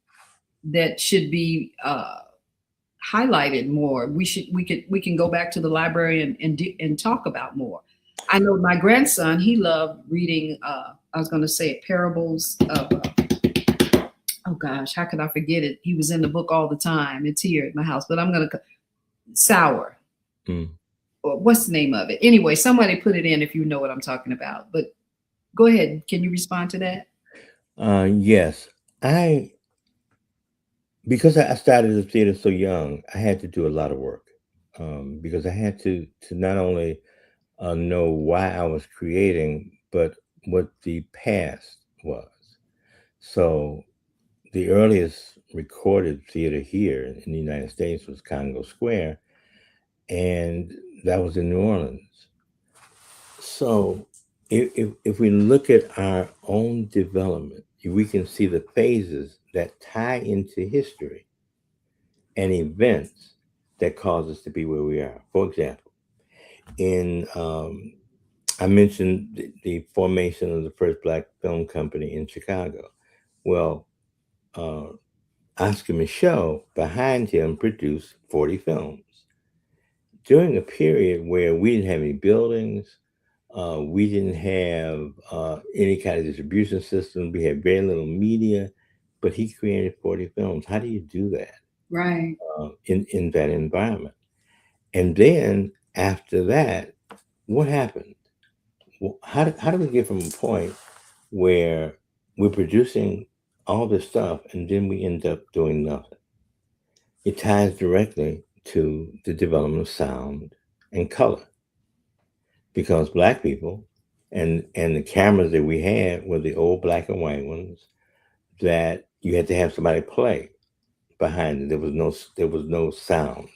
that should be highlighted more? We can go back to the library and talk about more. I know my grandson, he loved reading. I was going to say parables of. Oh gosh, how could I forget it? He was in the book all the time. It's here at my house, but I'm gonna sour.
Mm.
What's the name of it? Anyway, somebody put it in if you know what I'm talking about. But go ahead. Can you respond to that?
Yes, I because I started the theater so young, I had to do a lot of work because I had to not only know why I was creating, but what the past was. So the earliest recorded theater here in the United States was Congo Square, and that was in New Orleans. So if we look at our own development, we can see the phases that tie into history and events that cause us to be where we are. For example, in I mentioned the formation of the first black film company in Chicago. Well, uh, Oscar Micheaux behind him produced 40 films during a period where we didn't have any buildings. We didn't have any kind of distribution system. We had very little media, but he created 40 films. How do you do that
Right.
in that environment? And then after that, what happened? How do we get from a point where we're producing all this stuff and then we end up doing nothing? It ties directly to the development of sound and color because black people and the cameras that we had were the old black and white ones that you had to have somebody play behind it. There was no sound.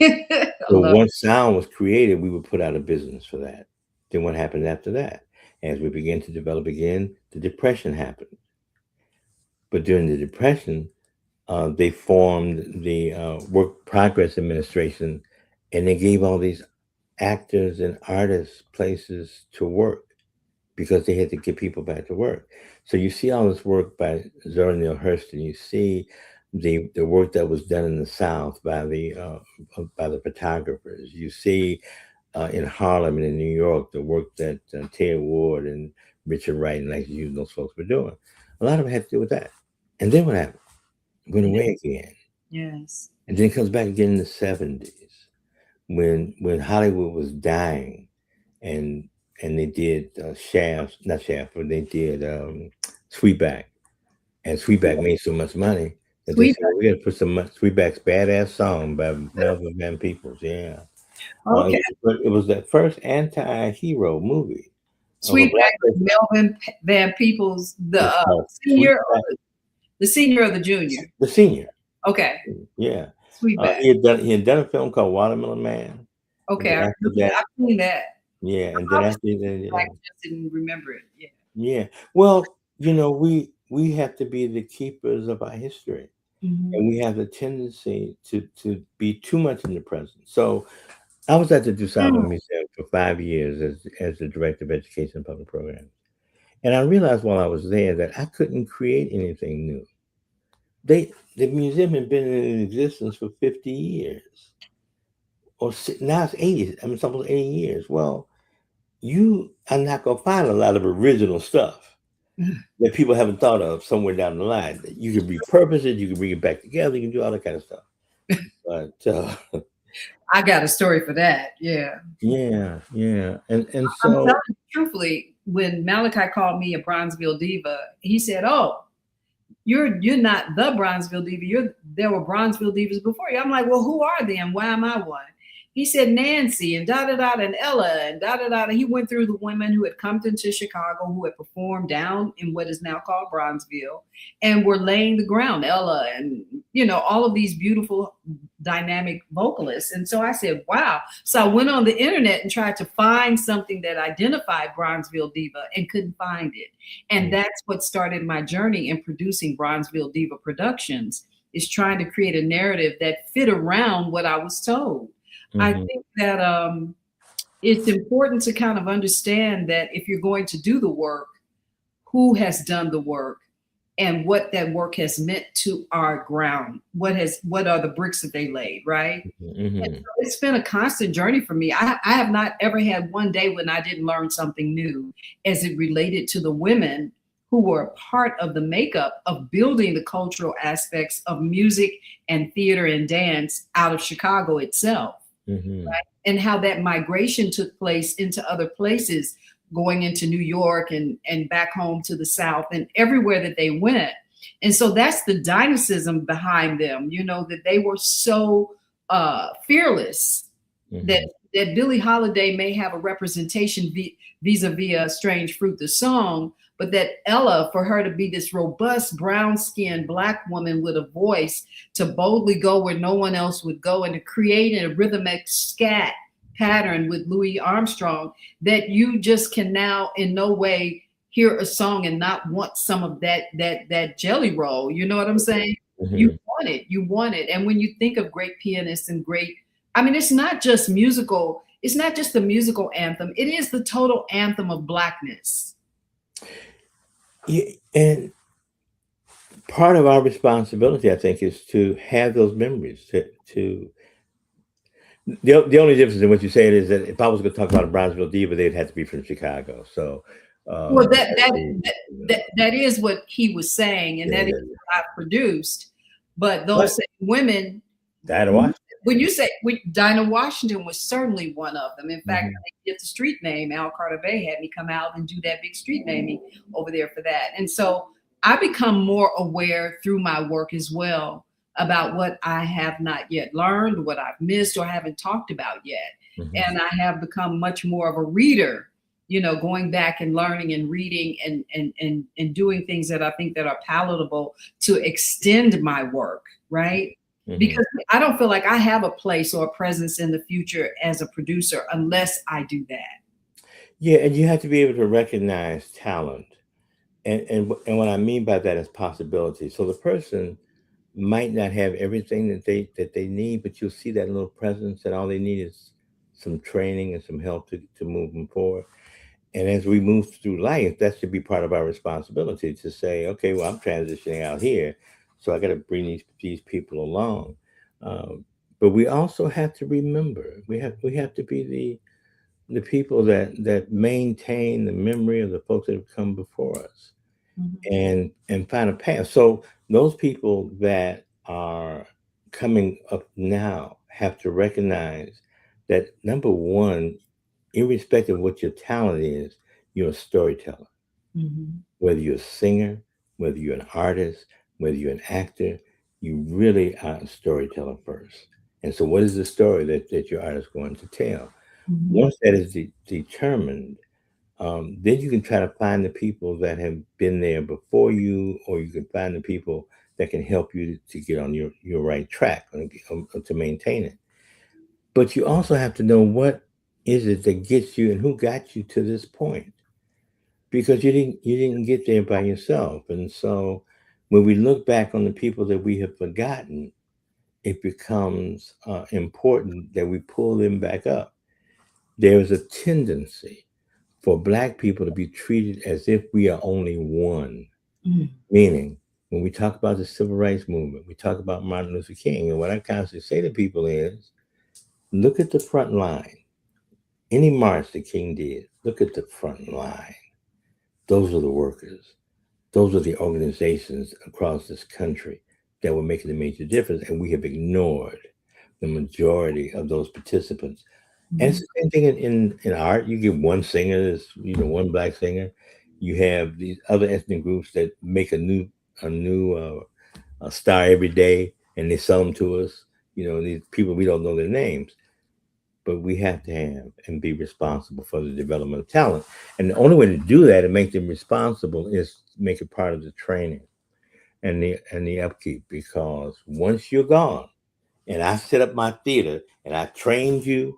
I
So
love
once sound was created, we would put out a business for that. Then what happened after that? As we began to develop again, the depression happened. But during the depression, they formed the Work Progress Administration, and they gave all these actors and artists places to work because they had to get people back to work. So you see all this work by Zora Neale Hurston. You see the work that was done in the South by the photographers. You see in Harlem and in New York the work that Ted Ward and Richard Wright and like you those folks were doing. A lot of it had to do with that. And then what happened? It went
it.
away again.
Yes.
And then it comes back again in the 70s when Hollywood was dying and they did Shaft, not Shaft, but they did Sweetback. And Sweetback made so much money that they
Sweet.
said, well, we got to put Sweetback's Badass Song by Melvin Van Peebles. Yeah.
Okay.
It was that first anti hero movie of a
Sweetback
black
with
person.
Melvin Van Peebles,
It's called
senior,
Sweetback,
the senior or the junior.
the senior.
Okay.
Yeah.
Sweetback.
He had done a film called Watermelon Man. And
Okay.
then
I
after
remember that.
that,
I've seen that.
yeah. And
I
then
was
after that, yeah.
like, just didn't remember it. Yeah.
Yeah. Well, we have to be the keepers of our history.
Mhm.
And we have the tendency to be too much in the present. So I was at the DuSable
Mm.
Museum for 5 years as the director of education and public programs. And I realized while I was there that I couldn't create anything new. The museum had been in existence for 50 years. Now it's 80. I mean, it's almost 80 years. Well, you are not going to find a lot of original stuff that people haven't thought of somewhere down the line. You can repurpose it, you can bring it back together, you can do all that kind of stuff. But
I got a story for that. Yeah.
yeah, and
I'm
so
telling you truthfully, when Malachi called me a Bronzeville diva, he said, "Oh, you're not the Bronzeville diva. There were Bronzeville divas before you." I'm like, "Well, who are they and why am I one?" He said Nancy and da da da and Ella and da da da. He went through the women who had come into Chicago who had performed down in what is now called Bronzeville and were laying the ground. Ella and all of these beautiful dynamic vocalists. And so I said, "Wow." So I went on the internet and tried to find something that identified Bronzeville diva and couldn't find it. And that's what started my journey in producing Bronzeville Diva Productions, is trying to create a narrative that fit around what I was told. I
mhm,
think that it's important to kind of understand that if you're going to do the work, who has done the work and what that work has meant to our ground. What are the bricks that they laid, right? And
mhm,
so it's been a constant journey for me. I have not ever had one day when I didn't learn something new as it related to the women who were a part of the makeup of building the cultural aspects of music and theater and dance out of Chicago itself,
mhm,
and how that migration took place into other places, going into New York and back home to the South and everywhere that they went. And so that's the dynamism behind them, that they were so fearless that
mhm,
Billie Holiday may have a representation vis-a-vis a Strange Fruit, the song, but that Ella, for her to be this robust, brown-skinned Black woman with a voice to boldly go where no one else would go and to create a rhythmic scat pattern with Louis Armstrong, that you just can now in no way hear a song and not want some of that jelly roll. You know what I'm saying? You
mhm.
want it. You want it. And when you think of great pianists and great, I mean, it's not just musical. It's not just the musical anthem. It is the total anthem of Blackness.
Yeah, and part of our responsibility, I think, is to have those memories, to The only difference in what you said is that if I was going to talk about a Brownsville diva, they'd have to be from Chicago. So,
Well,
you know,
that is what he was saying, and that is
yeah.
what I produced. But
But
those same women,
Diana Washington.
when you say Dinah Washington was certainly one of them. In fact,
Mhm.
I get the street name. Al Carter Bay had me come out and do that big street naming over there for that. And so I become more aware through my work as well about what I have not yet learned, what I've missed or haven't talked about yet.
Mhm.
And I have become much more of a reader, you know, going back and learning and reading and doing things that I think that are palatable to extend my work, right?
Mhm.
Because I don't feel like I have a place or a presence in the future as a producer unless I do that.
Yeah, and you have to be able to recognize talent. And what I mean by that is possibility. So the person might not have everything that they need, but you'll see that little presence, and all they need is some training and some help to move them forward. And as we move through life, that should be part of our responsibility to say, okay, well, I'm transitioning out here, so I got to bring these people along. Um, but we also have to remember we have to be the people that maintain the memory of the folks that have come before us,
Mhm.
and find a path. So those people that are coming up now have to recognize that, number one, irrespective of what your talent is, you're a storyteller.
Mhm.
Whether you're a singer, whether you're an artist, whether you're an actor, you really are a storyteller first. And so, what is the story that your artist is going to tell?
Mhm.
Once that is determined, then you can try to find the people that have been there before you, or you can find the people that can help you to get on your right track, to maintain it. But you also have to know what is it that gets you and who got you to this point, because you didn't get there by yourself. And so when we look back on the people that we have forgotten, it becomes important that we pull them back up. There is a tendency for Black people to be treated as if we are only one.
Mhm.
Meaning, when we talk about the civil rights movement, we talk about Martin Luther King, and what I constantly say to people is, look at the front line. Any march that King did, look at the front line. Those are the workers. Those are the organizations across this country that were making a major difference, and we have ignored the majority of those participants. And it's
Mhm.
the same thing in art. You get one singer, one Black singer. You have these other ethnic groups that make a new a star every day, and they sell them to us. These people, we don't know their names, but we have to have and be responsible for the development of talent. And the only way to do that and make them responsible is make it part of the training and the upkeep. Because once you're gone, and I set up my theater and I trained you,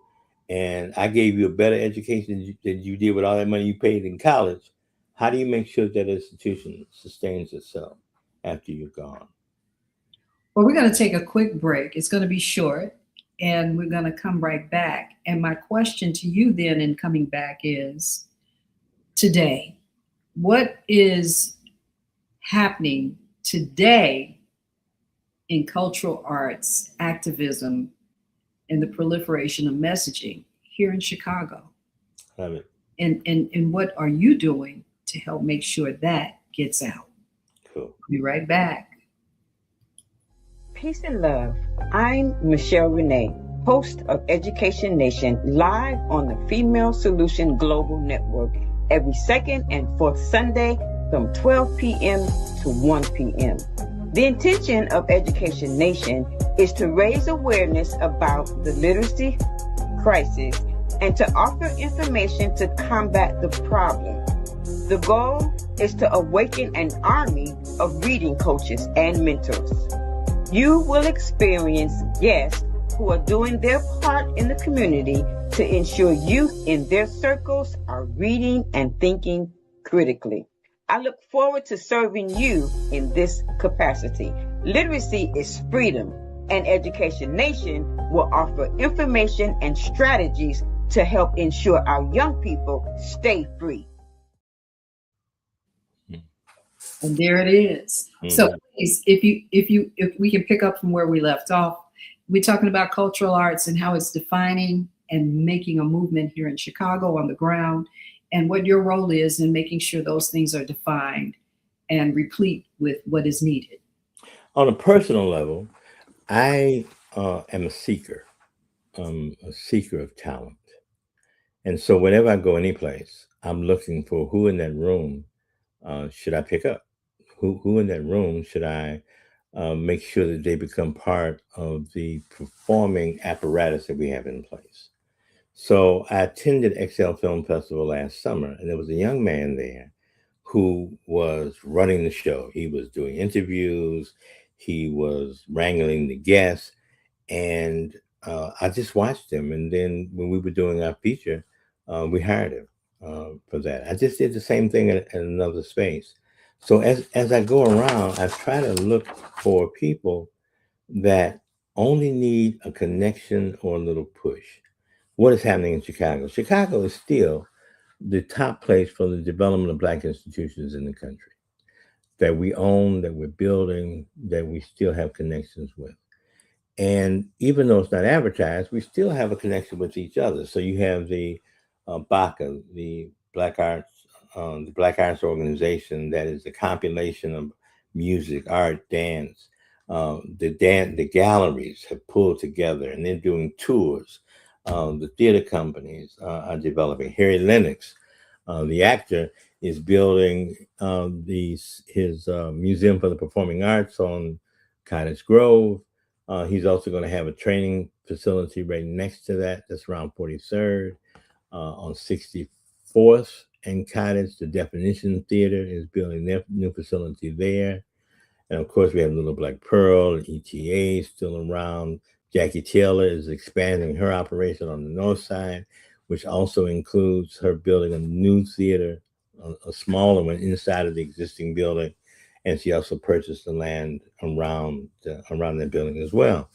and I gave you a better education than you did with all that money you paid in college, how do you make sure that institution sustains itself after you're gone?
Well, we're going to take a quick break. It's going to be short, and we're going to come right back. And my question to you then in coming back is today, what is happening today in cultural arts, activism, and the proliferation of messaging here in Chicago?
Have it.
And what are you doing to help make sure that gets out?
Cool.
Be right back.
Peace and love. I'm Michelle Renee, host of Education Nation, live on the Female Solution Global Network every second and fourth Sunday from 12 p.m. to 1 p.m. The intention of Education Nation is to raise awareness about the literacy crisis and to offer information to combat the problem. The goal is to awaken an army of reading coaches and mentors. You will experience guests who are doing their part in the community to ensure youth in their circles are reading and thinking critically. I look forward to serving you in this capacity. Literacy is freedom, and Education Nation will offer information and strategies to help ensure our young people stay free.
And there it is. So
Mhm.
please, if we can pick up from where we left off, we're talking about cultural arts and how it's defining and making a movement here in Chicago on the ground, and what your role is in making sure those things are defined and replete with what is needed.
On a personal level, I am a seeker of talent. And so whenever I go any place, I'm looking for who in that room should I pick up? Who in that room should I make sure that they become part of the performing apparatus that we have in place? So I attended XL Film Festival last summer, and there was a young man there who was running the show. He was doing interviews, he was wrangling the guests, and I just watched him. And then when we were doing our feature, we hired him for that. I just did the same thing in another space. So as I go around, I try to look for people that only need a connection or a little push. What is happening in Chicago? Chicago is still the top place for the development of Black institutions in the country that we own, that we're building, that we still have connections with. And even though it's not advertised, we still have a connection with each other. So you have the BACA, the Black Arts organization, that is a compilation of music, art, dance. The galleries have pulled together and they're doing tours. The theater companies are developing. Harry Lennox, the actor, is building his Museum for the Performing Arts on Cottage Grove. He's also going to have a training facility right next to that. That's around 43rd. On 64th and Cottage, the Definition Theater is building their new facility there. And of course, we have Little Black Pearl and ETA still around. Jackie Taylor is expanding her operation on the north side, which also includes her building a new theater, a smaller one inside of the existing building. And she also purchased the land around that building as well.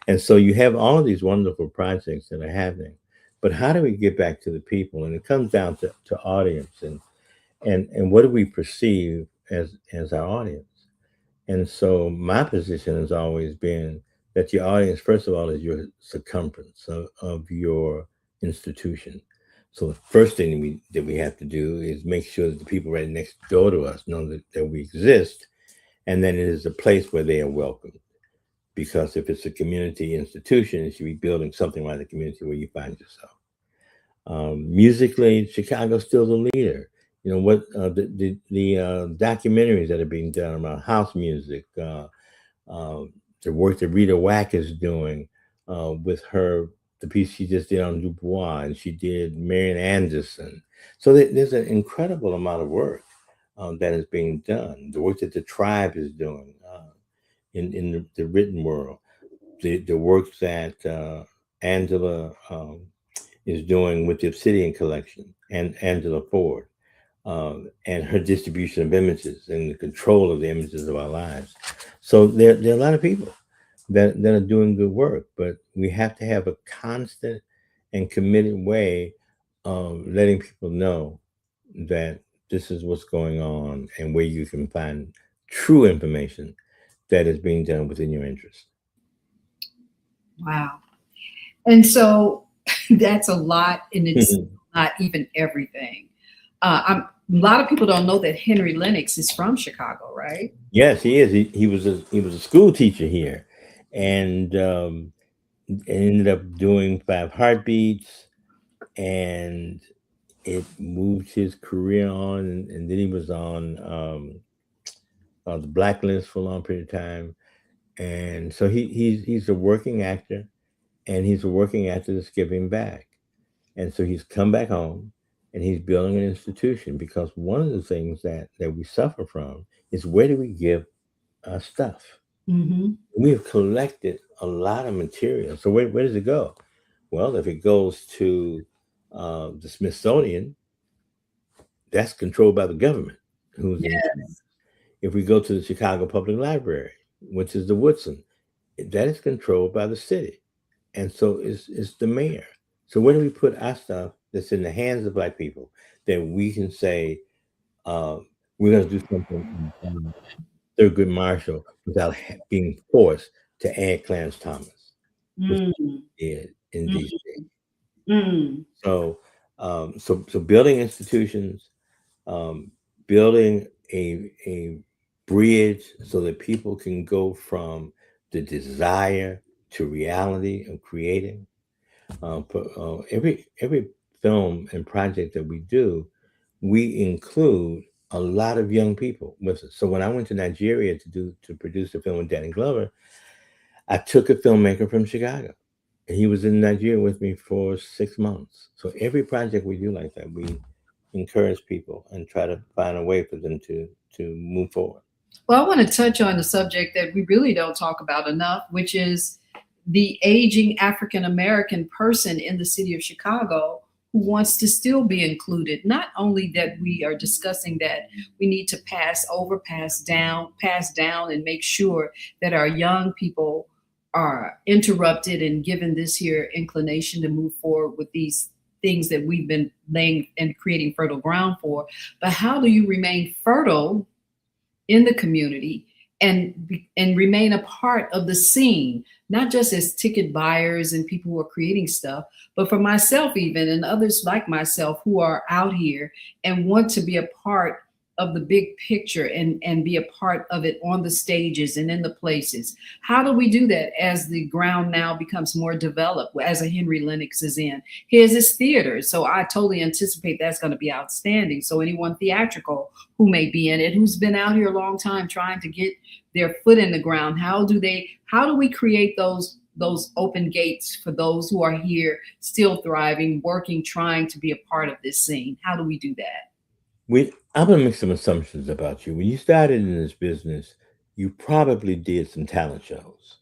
And so you have all of these wonderful projects that are happening. But how do we get back to the people? And it comes down to audience and what do we perceive as our audience? And so my position has always been that your audience, first of all, is your circumference of your institution. So the first thing that we have to do is make sure that the people right next door to us know that we exist, and then it is a place where they are welcome. Because if it's a community institution, it should be building something like the community where you find yourself. Musically, Chicago's still the leader. You know what the documentaries that are being done around house music, the work that Rita Wack is doing with the piece she just did on Dubois, and she did Marian Anderson. So there's an incredible amount of work that is being done. The work that the tribe is doing in the written world, the work that Angela is doing with the Obsidian Collection and Angela Ford, and her distribution of images and the control of the images of our lives. So there are a lot of people that are doing good work, but we have to have a constant and committed way of letting people know that this is what's going on and where you can find true information that is being done within your interest.
Wow. And so that's a lot, and it's not even everything. A lot of people don't know that Henry Lennox is from Chicago, right?
Yes, he is. He was a school teacher here, and ended up doing Five Heartbeats, and it moved his career on, and then he was on the Blacklist for a long period of time, and so he's a working actor, and he's a working actor that's giving back, and so he's come back home, and he's building an institution because one of the things that we suffer from is where do we give our stuff?
Mm-hmm.
We have collected a lot of material, so where does it go? Well, if it goes to the Smithsonian, that's controlled by the government.
Yes.
If we go to the Chicago Public Library, which is the Woodson, that is controlled by the city. And so it's the mayor. So where do we put our stuff that's in the hands of Black people that we can say, we're going to do something in Thurgood Marshall without being forced to add Clarence Thomas? was
Mm,
did in
mm,
DC.
mm.
So, so building institutions, um, building a bridge so that people can go from the desire to reality of creating. Every film and project that we do, we include a lot of young people with us. So when I went to Nigeria to produce a film with Danny Glover, I took a filmmaker from Chicago, and he was in Nigeria with me for 6 months. So every project we do like that, we encourage people and try to find a way for them to move forward.
Well, I want to touch on the subject that we really don't talk about enough, which is the aging African American person in the city of Chicago who wants to still be included. Not only that we are discussing that we need to pass down, and make sure that our young people are interrupted and given this here inclination to move forward with these things that we've been laying and creating fertile ground for, but how do you remain fertile in the community and remain a part of the scene, not just as ticket buyers and people who are creating stuff, but for myself even and others like myself who are out here and want to be a part of the big picture and be a part of it on the stages and in the places. How do we do that as the ground now becomes more developed, as a Henry Lennox is in? Here's his theater. So I totally anticipate that's going to be outstanding. So anyone theatrical who may be in it, who's been out here a long time trying to get their foot in the ground, how do we create those open gates for those who are here still thriving, working, trying to be a part of this scene? How do we do that?
I'm gonna make some assumptions about you. When you started in this business, you probably did some talent shows.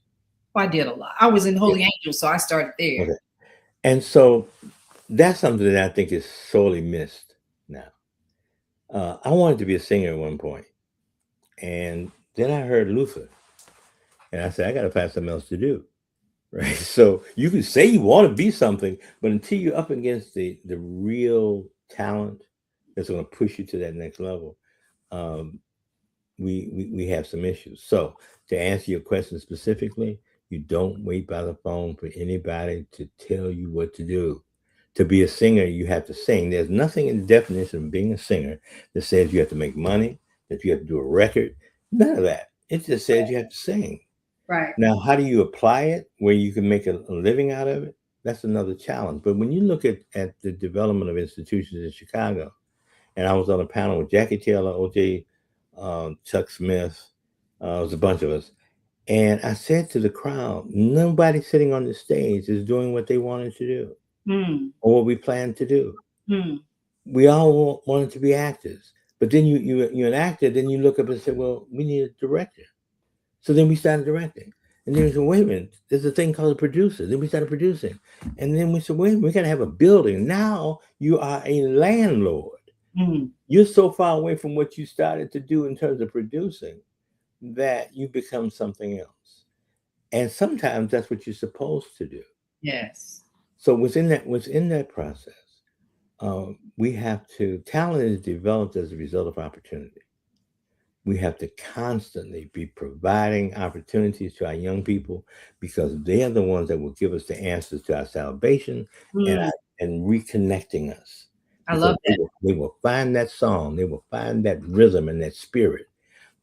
Well, I did a lot. I was in
Yeah.
Holy Angel, so I started there.
Okay. And so that's something that I think is sorely missed now. I wanted to be a singer at one point, and then I heard Luther, and I said, I got to find something else to do. Right. So you can say you want to be something, but until you're up against the real talent that's going to push you to that next level, um, we have some issues. So to answer your question specifically, you don't wait by the phone for anybody to tell you what to do. To be a singer, you have to sing. There's nothing in the definition of being a singer that says you have to make money, that you have to do a record. None of that. It just says you have to sing.
Right.
Now, how do you apply it where you can make a living out of it? That's another challenge. But when you look at the development of institutions in Chicago, and I was on a panel with Jackie Taylor, OJ, Chuck Smith, it was a bunch of us. And I said to the crowd, nobody sitting on the stage is doing what they wanted to do or what we planned to do. We all wanted to be actors. But then you're an actor, then you look up and say, well, we need a director. So then we started directing. And then we said, wait a minute, there's a thing called a producer. Then we started producing. And then we said, wait a minute, we got to have a building. Now you are a landlord. You're so far away from what you started to do in terms of producing that you become something else. And sometimes that's what you're supposed to do.
Yes.
So within that process, talent is developed as a result of opportunity. We have to constantly be providing opportunities to our young people because they are the ones that will give us the answers to our salvation and reconnecting us.
I love that.
They will find that song, they will find that rhythm and that spirit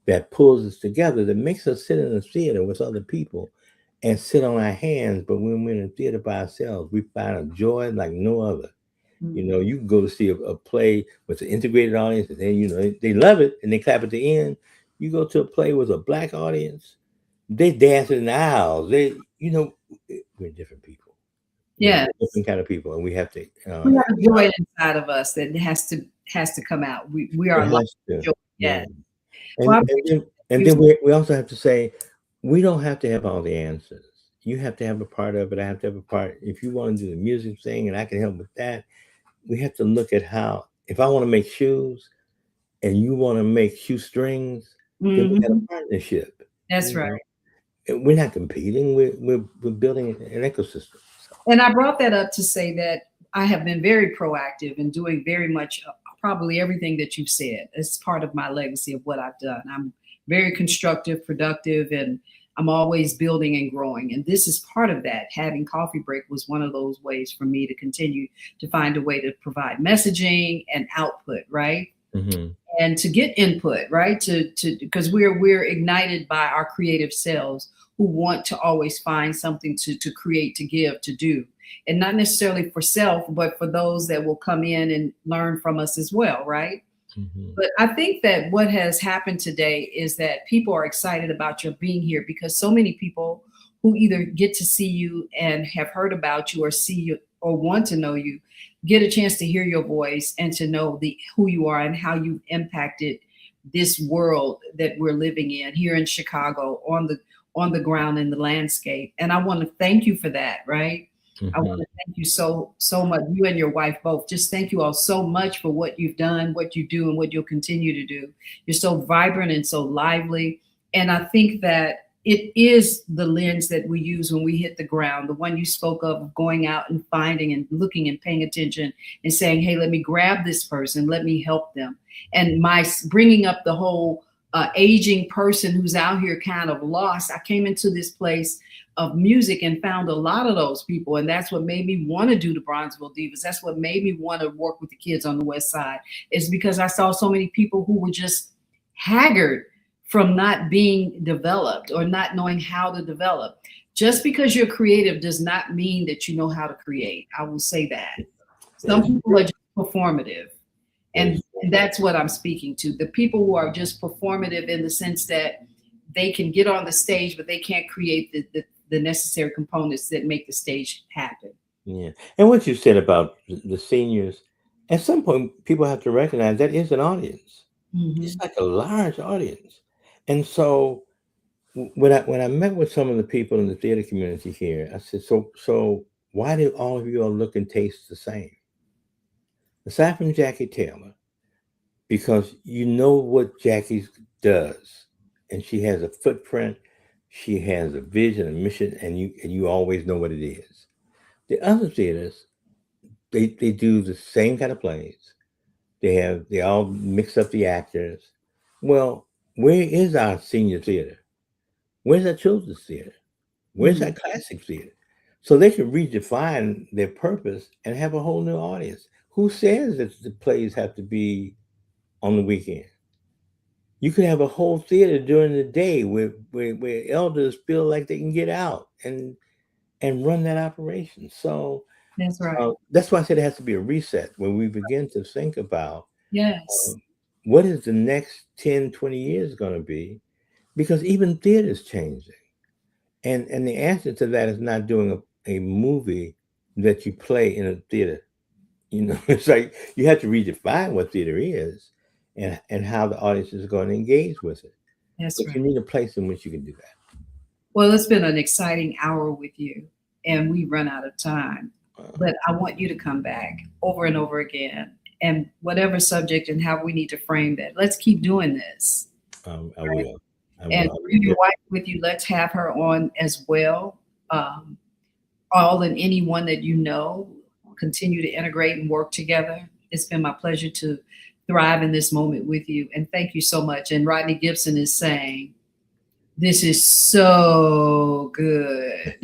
that pulls us together, that makes us sit in a theater with other people and sit on our hands. But when we're in a theater by ourselves, we find a joy like no other. You know, you can go to see a play with an integrated audience, and then, they love it and they clap at the end. You go to a play with a Black audience, they dance in the aisles. We're different people.
Yeah.
Different kind of people, and we have to.
We have a joy inside of us that has to come out. We are like joy. Yeah.
And then we also have to say, we don't have to have all the answers. You have to have a part of it. I have to have a part. If you want to do the music thing and I can help with that, we have to look at how, if I want to make shoes and you want to make shoestrings, then we got a partnership.
That's right.
We're not competing. We're building an ecosystem.
And I brought that up to say that I have been very proactive in doing very much, probably everything that you've said. It's part of my legacy of what I've done. I'm very constructive, productive, and I'm always building and growing. And this is part of that. Having Coffee Break was one of those ways for me to continue to find a way to provide messaging and output, right?
Mm-hmm.
And to get input, right? To because we're ignited by our creative selves who want to always find something to create, to give, to do. And not necessarily for self, but for those that will come in and learn from us as well, right?
Mm-hmm.
But I think that what has happened today is that people are excited about your being here because so many people who either get to see you and have heard about you or see you or want to know you get a chance to hear your voice and to know the who you are and how you've impacted this world that we're living in here in Chicago on the ground in the landscape. And I want to thank you for that, right? I want
Mm-hmm.
to thank you so much. You and your wife both. Just thank you all so much for what you've done, what you do, and what you'll continue to do. You're so vibrant and so lively. And I think that it is the lens that we use when we hit the ground, the one you spoke of going out and finding and looking and paying attention and saying, hey, let me grab this person, let me help them. And my bringing up the whole aging person who's out here kind of lost. I came into this place of music and found a lot of those people. And that's what made me want to do the Bronzeville Divas. That's what made me want to work with the kids on the West Side, is because I saw so many people who were just haggard from not being developed or not knowing how to develop. Just because you're creative does not mean that you know how to create. I will say that. Some people are just performative. And that's what I'm speaking to. The people who are just performative in the sense that they can get on the stage, but they can't create the necessary components that make the stage happen.
Yeah. And what you said about the seniors, at some point, people have to recognize that is an audience. It's
Mm-hmm.
like a large audience. And so when I met with some of the people in the theater community here, I said, so why do all of you all look and taste the same? Aside from Jackie Taylor, because you know what Jackie does, and she has a footprint, she has a vision, a mission, and you always know what it is. The other theaters, they do the same kind of plays. They all mix up the actors. Well, where is our senior theater? Where's our children's theater? Where's
Mm-hmm.
our classic theater? So they can redefine their purpose and have a whole new audience. Who says that the plays have to be on the weekend? You could have a whole theater during the day where elders feel like they can get out and run that operation. So
That's right.
that's why I said it has to be a reset when we begin to think about
Yes.
um, what is the next 10, 20 years going to be, because even theater is changing. And the answer to that is not doing a movie that you play in a theater. You know, it's like you have to redefine what theater is and how the audience is going to engage with it.
That's
But
right.
you need a place in which you can do that.
Well, it's been an exciting hour with you, and we run out of time.
Uh,
But I want you to come back over and over again, and whatever subject and how we need to frame that. Let's keep doing this.
I
Right?
will. I
And
will.
bring your wife with you. Let's have her on as well. Um, all and anyone that you know, continue to integrate and work together. It's been my pleasure to thrive in this moment with you. And thank you so much. And Rodney Gibson is saying, this is so good.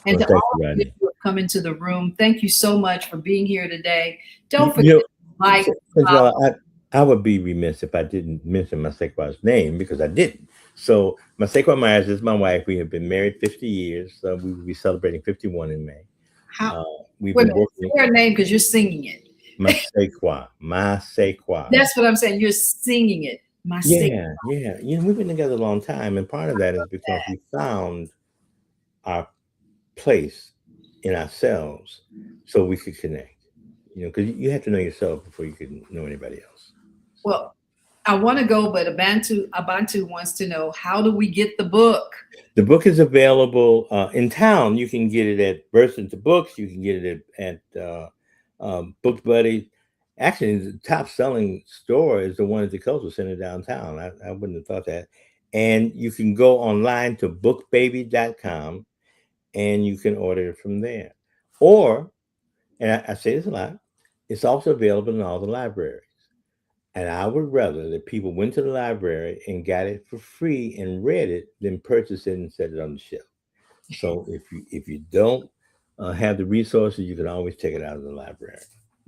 And
Well,
to
thank
all
you,
of you
Rodney.
who have come into the room, thank you so much for being here today.
You,
Don't
you
forget
know,
to like, follow.
I would be remiss if I didn't mention my Saquon's name, because I didn't. So my Saquon Myers is my wife. We have been married 50 years. We will be celebrating 51 in May.
How,
Uh, we've
wait a
been
minute,
working.
say her name because you're singing it.
My Saquon.
That's what I'm saying. You're singing it. My sick.
Yeah. You know, we've been together a long time, and part of that is because we found our place in ourselves, so we could connect. You know, because you have to know yourself before you can know anybody else.
Well, I want to go, but Abantu wants to know, how do we get the book?
The book is available in town. You can get it at Burst to Books. You can get it at Book Buddy. Actually, the top selling store is the one at the Cultural Center downtown. I wouldn't have thought that. And you can go online to bookbaby.com and you can order it from there. Or, and I say this a lot, it's also available in all the libraries. And I would rather that people went to the library and got it for free and read it than purchase it and set it on the shelf. So if you don't have the resources, you can always take it out of the library.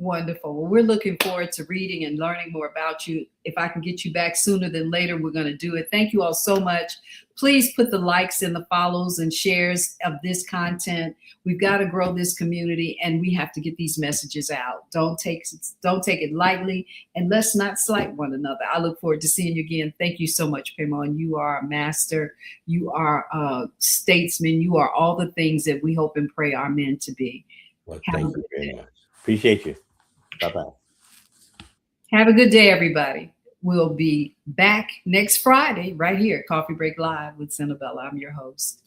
Wonderful. Well, we're looking forward to reading and learning more about you. If I can get you back sooner than later, we're going to do it. Thank you all so much. Please put the likes and the follows and shares of this content. We've got to grow this community, and we have to get these messages out. Don't take it lightly, and let's not slight one another. I look forward to seeing you again. Thank you so much, Pemon. You are a master. You are a statesman. You are all the things that we hope and pray our men to be.
Well, thank you very much. Appreciate you. Bye-bye.
Have a good day, everybody. We'll be back next Friday right here at Coffee Break Live with Senabella. I'm your host.